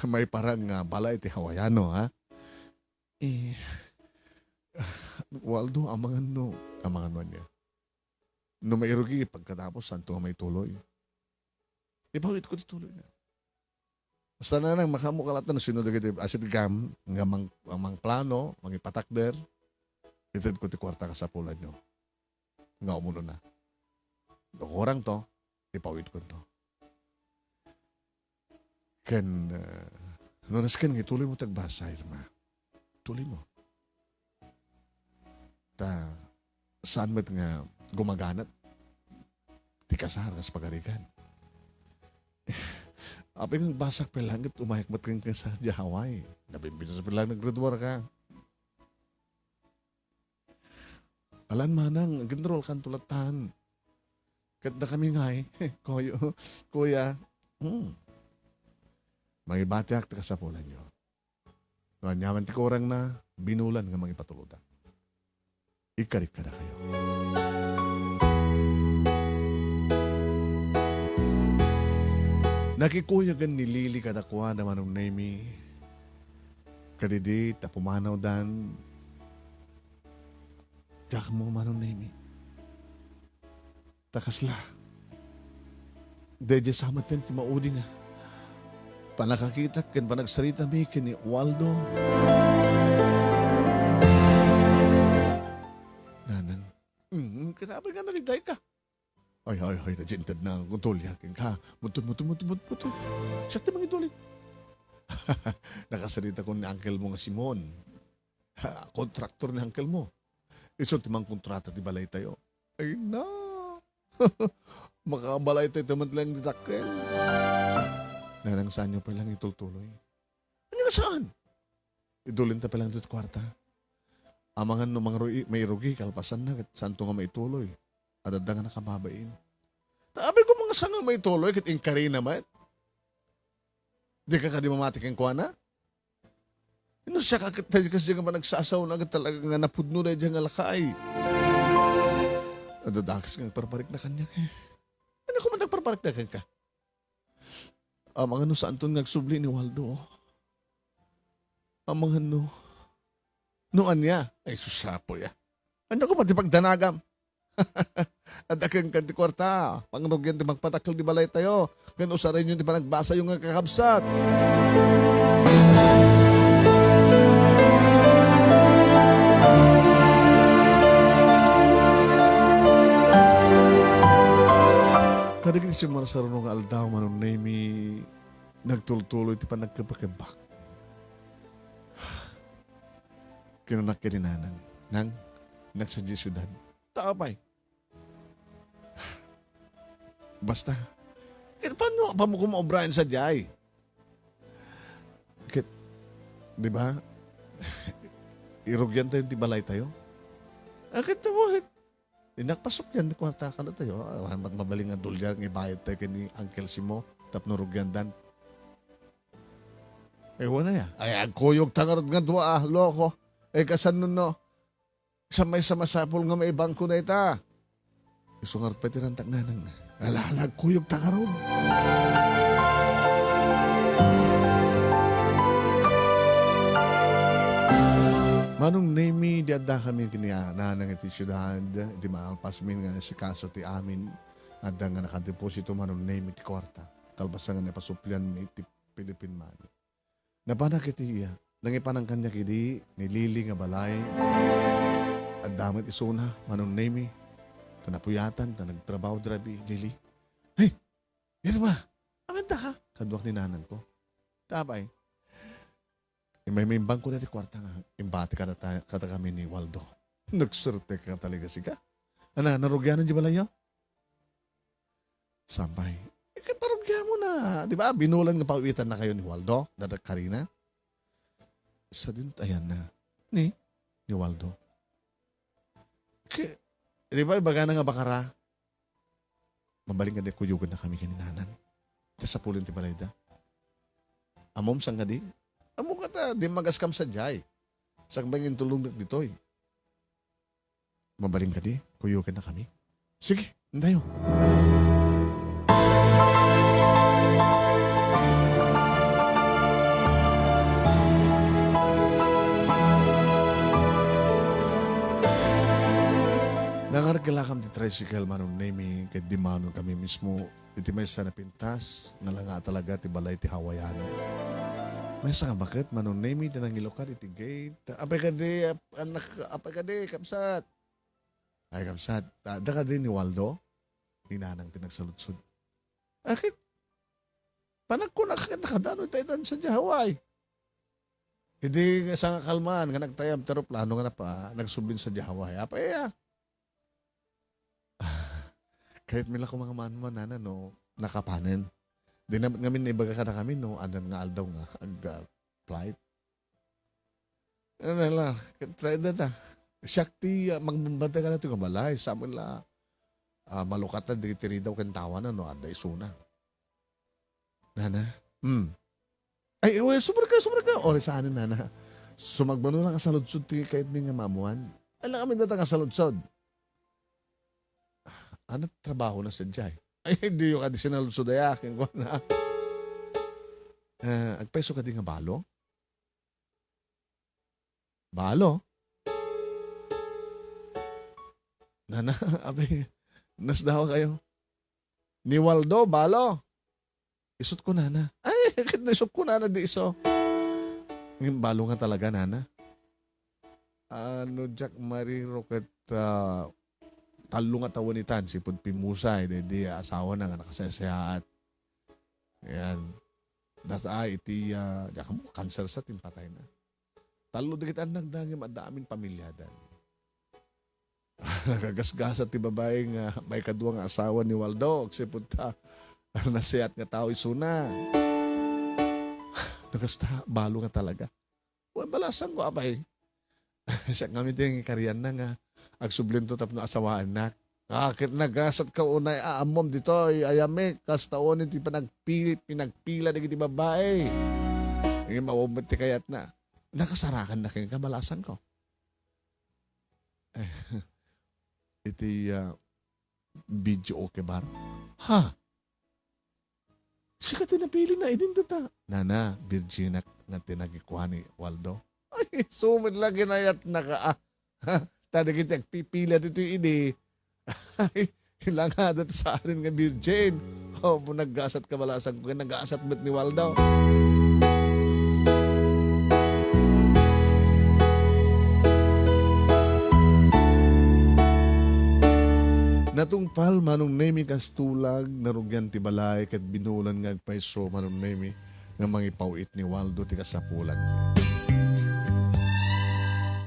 May parang balay ti Hawaiano, ha? Waldo, amangan mo niya. No may irugi, pagkatapos, santo nga may tuloy. Ipawit ko ti tuloy na. Basta na nang makamukalatan na sinunod iti asid gam, nga mang plano, mang ipatakder, itid ko ti kwarta ka sa pulan nyo. Nga umuno na. Dokurang to, ipawit ko to. Nunas kan, ituloy mo tagbasa, Irma. Tuloy mo. Saan mo't nga gumaganat? Ti kasar, kas pagarigan. Apay ng basak pelangit, umayakmat kang sa Hawaii. Nabimbita sa pelang nag-graduar ka. Alan manang, gendrol kan tulatan. Kanda kami nga kuya. Mangibatiak ta sa pulan nyo. Nyaman ti korang na, binulan nga mangipatulutan. Ikarik ka na kayo. Nakikuyagan ni Lili kadakwa na manong nami. Kadidi, tapumanaw dan. Diyak mo manong nami. Takasla. Deja samat yan ti maudi nga. Panakakita kan panagsarita mi kini Waldo. Nanang. Kanabi nga naliday ka. Ay, najintad na ang kuntulya. Mutun. Siya mga ituloy. Nakasalita ko ni uncle mo nga Simon. Kontraktor ni uncle mo. Iso timang kontrata di balay tayo. Ay na. Makabalay tayo taman lang di takkel. Nanang saan nyo pa lang itultuloy. Ano nga saan? Idulin ta pa lang dito kwarta. Amangan no mga may rugi kalpasan na santo nga maituloy. Adada nga nakababain. Sabi ko mga sanga may tuloy, kit inkari naman. Di ka di mamatik ang kuwana? Ano siya kakatay kasi nga nagsasaw na talaga nga napudno na dyan nga lakay. Adadakas nga parparik na kanya. Ano ko man nagparparik na ka? Mga no saan to nagsubli ni Waldo. Mga no. Noan niya. Ay susapo ya. Ano ko pati pagdanagam? At akang kanti kwarta, pangrugyan di magpatakal di balay tayo. Kaya usarin yun di pa nagbasa yung kakabsat. Kadagin siya mga sarunong aldaw manong nami nagtultuloy di pa nagkabakabak. Kinunak ka rin nang nagsadya syudad. Taapay. Basta. Paano pa mo kumaobrayan sa jay? Di ba? Irugyan tayo, di balay tayo? Akit na mo, inakpasok yan, di kwarta ka na tayo. Mabaling nga dolyar, ibayad tayo kay ni Uncle Simo, tapno rugyan dan. Ewan na ya. Ay, agkuyog tangarod nga dua, loko. Kasan nun no? Samay sa masapol nga may bangko na ita. Isungar pa tirantak na nang alalag kuyog tangarod. Manong name di adda kami kiniya na nang iti syudad, di maangpas min nga si kaso ti amin, adda nga nakadeposito manong name iti kwarta, talbasa nga napasuplian mi iti Philippine money. Napanak iti iya, nangipanang kanya kidi, nilili nga balay, at damit isuna, manong name, tanapuyatan, tanagtrabaho drabi, lili. Hey, Irma, amanda ka? Kaduak ni nanan ko. Kabay, may bangko na ti kwarta nga. Imbati kata kami ni Waldo. Nagsurte ka talaga siya. Ana, narugyanan di balayaw? Sampay. Parugya mo na. Di ba? Binulan nga pauwitan na kayo ni Waldo. Dadak Karina. Sa din ayan na. Ni Waldo. Di ba? Ibaga na nga bakara. Mabaling nga di kuyugan na kami kaninanan. Sa pulin ti balayda. Amom sang nga di. Amo ka ta, di magaskam sa jay. Sakbangin tulong ditoy. Mabaling ka di, kuyukin na kami. Sige, hindayo. Nangaragilakam di tricycle manong name kahit di manon kami mismo. Iti may sana pintas, nga lang nga talaga ti balay ti Hawaiano. May nga bakit manong name di nang ilokan iti gate. Apay ka di, anak, apay ka di, kapsat. Ay kapsat, da ka di ni Waldo? Ninanang tinagsalutsod. Akit? Panak ko nakadano tayo sa Hawaii. Hindi sa kalman, nga nagtayam plano nga na pa, nagsubin sa Hawaii. Apay ya. Kahit mila ko mga manuman na nakapanen. Di naman ngamin ibaga ka na kami, anan nga aldaw nga, flight. Ano na, try na. Shakti, magbambanta ka na ito kabalay. Sa amin la, malukatan, di tiri daw kantawan na, ada isuna. Nana, Ay, sumar ka. Ori sa anin, nana. Sumagbano lang kasaludsod ti kahit may nga mamuan. Alam kami data kasaludsod. Ano trabaho na sa jay? Ay, hindi yung additional sudayakin ko na. Agpeso ka din nga balo? Balo? Nana, abay, nasdawa kayo. Ni Waldo, balo? Isot ko, nana. Ay, isot ko, nana, di iso. Yung balo nga talaga, nana. Jack Mariro kat talo nga tawanitan, si Pudpimusay, di asawa na nga nakasasayaat. Ayan. Iti, cancer sa timpatay na. Talo dikit ang nagdangim at daming pamilyadan. Nagagasgasat ti babae nga may kaduang asawa ni Waldo. Kasi punta, nasiyat nga tao isuna. Nagasta, balo nga talaga. Balasan ko, abay. Siya kami din karyan na nga. Agsublin to tapno asawaan na. Akit nagasat ka unay aamom dito ayame kas taon iti pinagpila na iti babae. Ngayon mawabot ti kayat na. Nakasarakan na kayong kamalasan ko. Iti video okay bar. Ha? Sika tinapili na idin to ta. Nana, Virginia nga tinagikuha ni Waldo. Ay, sumid lagi na yat naka tada kita pipila dito ini. Ay, ilangan at sa akin nga Virgin. O, nag-gasat ka balasan ko. Nag-gasat ba't ni Waldo? Natungpal manong nemi kastulag, narugyan ti balay, kat binulan nga agpaiso manong nemi, nga mangipawit ni Waldo ti kasapulan.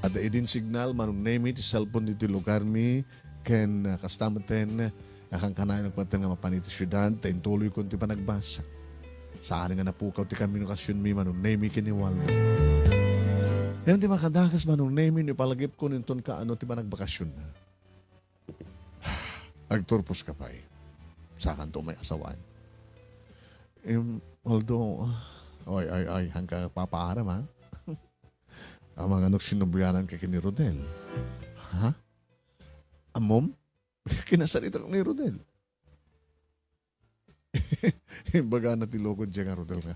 At idin signal manong nemi ti cellphone dito lugar mi ken kastamaten akang kanayon nagpatan nga mapaniti syudad tayo tuloy ko ti panagbasa. Saan nga napukaw ti komunikasyon mi manong nemi ken ni Waldo. Yan ti makadakas manong nemi ni palagip ko ninton ka ano ti panagbakasyon na. Agturpos ka pa Sakan to may asawan. Waldo, ay, hanggang papaaram ha? Ang mga sinubuyanan kay ni Rodel. Ha? Amom? Kinasalita ni Rodel. Baga na tilokod siya nga Rodel nga.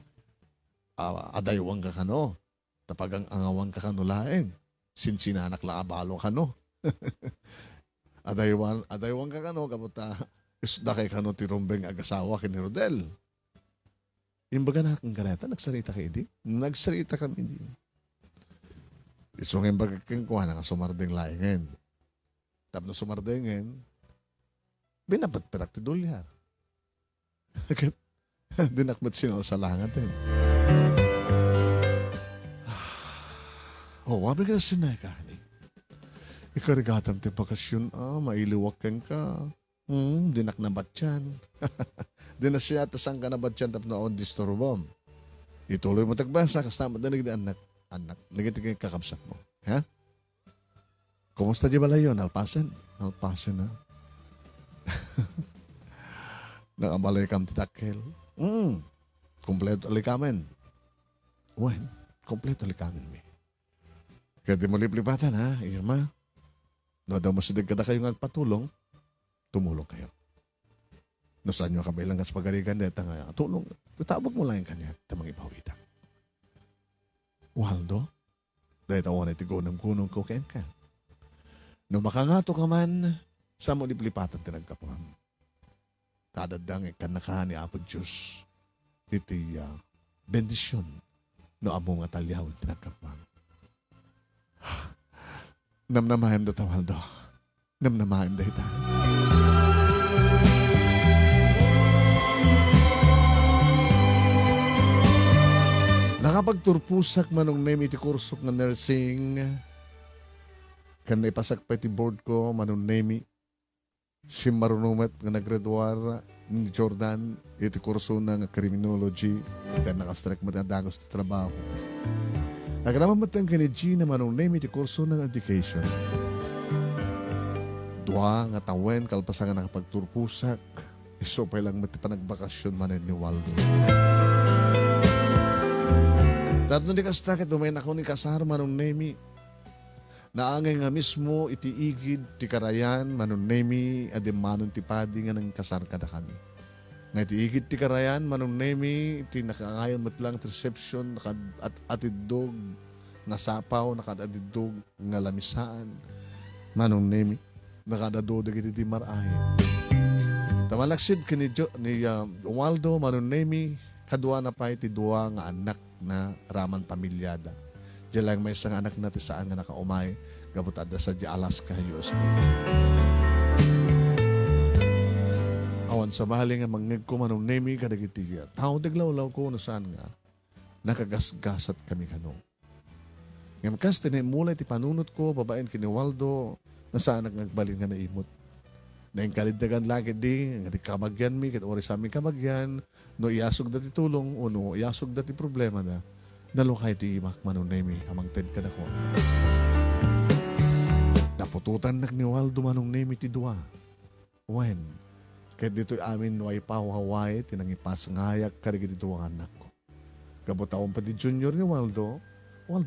Adaywang ka kano. Tapag ang angawang ka kanulaeng. Sinsinanak la abalo ka no. Adaywan ka kano, kaputa, isda kay kano ti Rumbeng agasawa kini Rodel. Imbaga na kang gareta, nagsarita kayo di? Nagsarita kami di. Isong imbaga kang kuha na nga sumardeng laingen. Tapos sumardengin, binabat-pirak ti dolyar. Dinakmat sinalasalangan din. Oh, wabi ka na sinay ka, honey. Ikarigatam ti bakasyon, mailiwakan ka. Dinak na batyan. Dinasya tasang ka na batyan tap na on disturbom. Ituloy mo tagbasa, kasama na anak. Nagiti kang kakabsak mo. Ha? Kumusta di bala yun? Alpasan? Alpasan na. Nakabalay kam titakil. Kompleto alikamen. Wen, kompleto alikamen mi. Kaya di mo liplipatan ha, Irma. No, daw masidig kada kayo ngagpatulong, tumulong kayo. No, saan nyo kabilang kas pagarigan deta nga, tulong, itabog mo lang yung kanya, tamang ipawitak. Waldo, dahil tawa na itigunang kunong ko kain ka. No, makangato ka man, sa mo liplipatan tinagkapuhan. Kadadang ikan na ka ni Apo Diyos, iti bendisyon, no amo nga talyawin tinagkapuhan. Namnamahem do Tawaldo. Namnamahem do ita. Nakapagturpusak manong name iti kursok nga nursing. Kan ipasak pa iti board ko manong name si marunumat nga naggraduar ni Jordan iti kurso nga criminology. Kan nakastrike matadagos ti trabaho. Nagramamatan ka ni Gina manong name iti kurso ng education. Dua nga tawen kalpasan nga nakapagturpusak. Iso pa lang mati panagbakasyon manin ni Waldo. Tatno di kastakit umayin ako ni kasar manong name. Naangay nga mismo iti igid ti karayan manon nemi adi manon ti padi nga nang kasar kada kami. Nga iti igid ti karayan manon nemi ti nakaangayon matlang reception atidog nga sapaw nakadadidog nga lamisaan manon nemi nakadado dagiti ti marahin. Tamalaksid kini Waldo manon nemi kadua na pa iti dua nga anak na raman pamilyada. Diyan lang may isang anak natin saan nga nakaumay gabutada sa Alaska, USA. Awan sa mahali nga mangyag ko manong nemi kadagiti. Tao deglawlaw ko no saan nga nakagasgasat kami kano. Ngam kas tinimulay ti panunot ko babaen kini Waldo na saan nagbalin nga naimot. Naing kaliddagan lagi di nga di kamagyan mi ket ori sa aming kamagyan no iasog dati tulong o no iasog dati problema na nalukay ti imak manunemi amang ted ka dako. Napututan nak ni Waldo manunemi ti dua. When? Kahit dito'y amin no ay pahawaway tinangipas ngayak karigit ito ang anak ko. Kabutawang pa di junior ni Waldo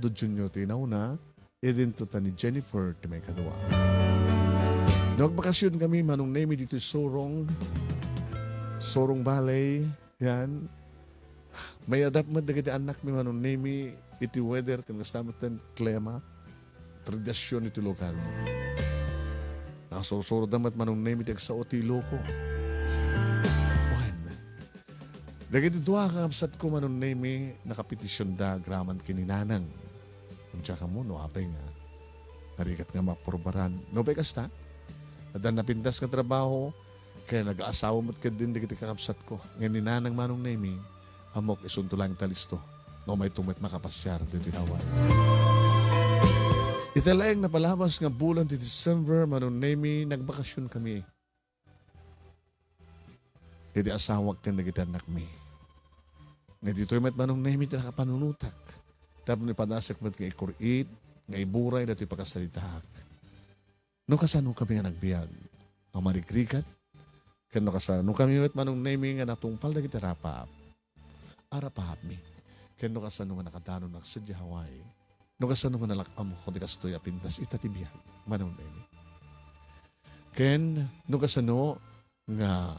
Junior ti nauna, idinto ta ni Jennifer ti may kadua. Nagbakasyon kami manunemi dito Sorong Valley, yan. May adapt mo dagiti anak mi manon nemi iti weather kan kastamatan klima tradisyon iti lokal. Nakasoro damat manon nemi iti sa otilo ko. Wan. Dagiti dua kapsat ko manon nemi nakapetisyon da graman kininanang. Kung tsaka mo no apay nga narikat nga mapurbaran. No bay kasta? Adan napintas ka trabaho kaya nag-aasawa mo't ka din dagiti kakapsat ko. Ngayon ninanang manong nemi amok isunto lang talisto. No may tumit makapasyar do tinawan. Italayang napalabas nga bulan ti December manon nemi nagbakasyon kami. Iti asawag kan nagiti anak mi. Nga dito'y mat manong nemi ti nakapanunutak. Tapos ni padasak mat nga ikurit, nga iburay dati pagkasalitaak. No kasano kami nga nagbiag. No marikrikat. Kano kasano kami mat manong nemi nga natungpal na kita rapap. Arapahap mi. Kano kasano nga nakadano na sa Hawaii. No kasano nga nalakam ko di kastoy apintas itatibiyag. Manong nemi. Ken no kasano nga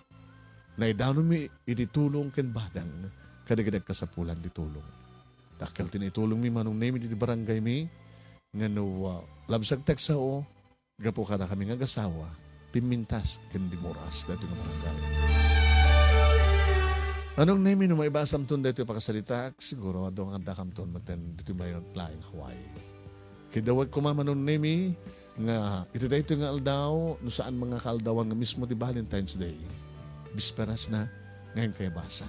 naidano mi ititulong ken badang kadagidag kasapulan di tulong. Dakkel tinitulong mi manong nemi di barangay mi nga no, labsag teksa o, gapo ka na kami nga gasawa, pimintas, kundi moras, dito nga mga gawin. Anong name no maibasam ton dito pakasalita? Siguro adong anda kam ton maten dito ba yung laing Hawaii. Kidawat ko mamanon name nga ito dito nga aldaw no saan mga kaaldawan nga mismo di Valentine's Day. Bisperas na ngayon kay basa.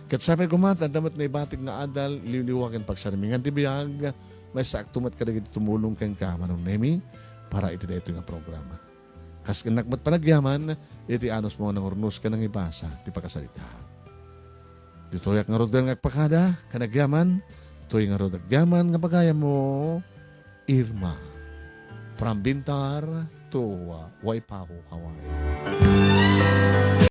Kat sabi ko mata damat na ibatik nga adal liliwakan pagsarimingan di biyag may sakto mat kadagit tumulong kang ka manong name para ito dito nga programa. Kas kanakmat panagyaman iti anos mo nang urnos ka nang ibasa ti pakasalita. Dito yak nga rodel nga pakada, kanagyaman, to'y nga rodagyaman nga pagaya mo, Irma. From Bintar to Waipahu, Hawaii.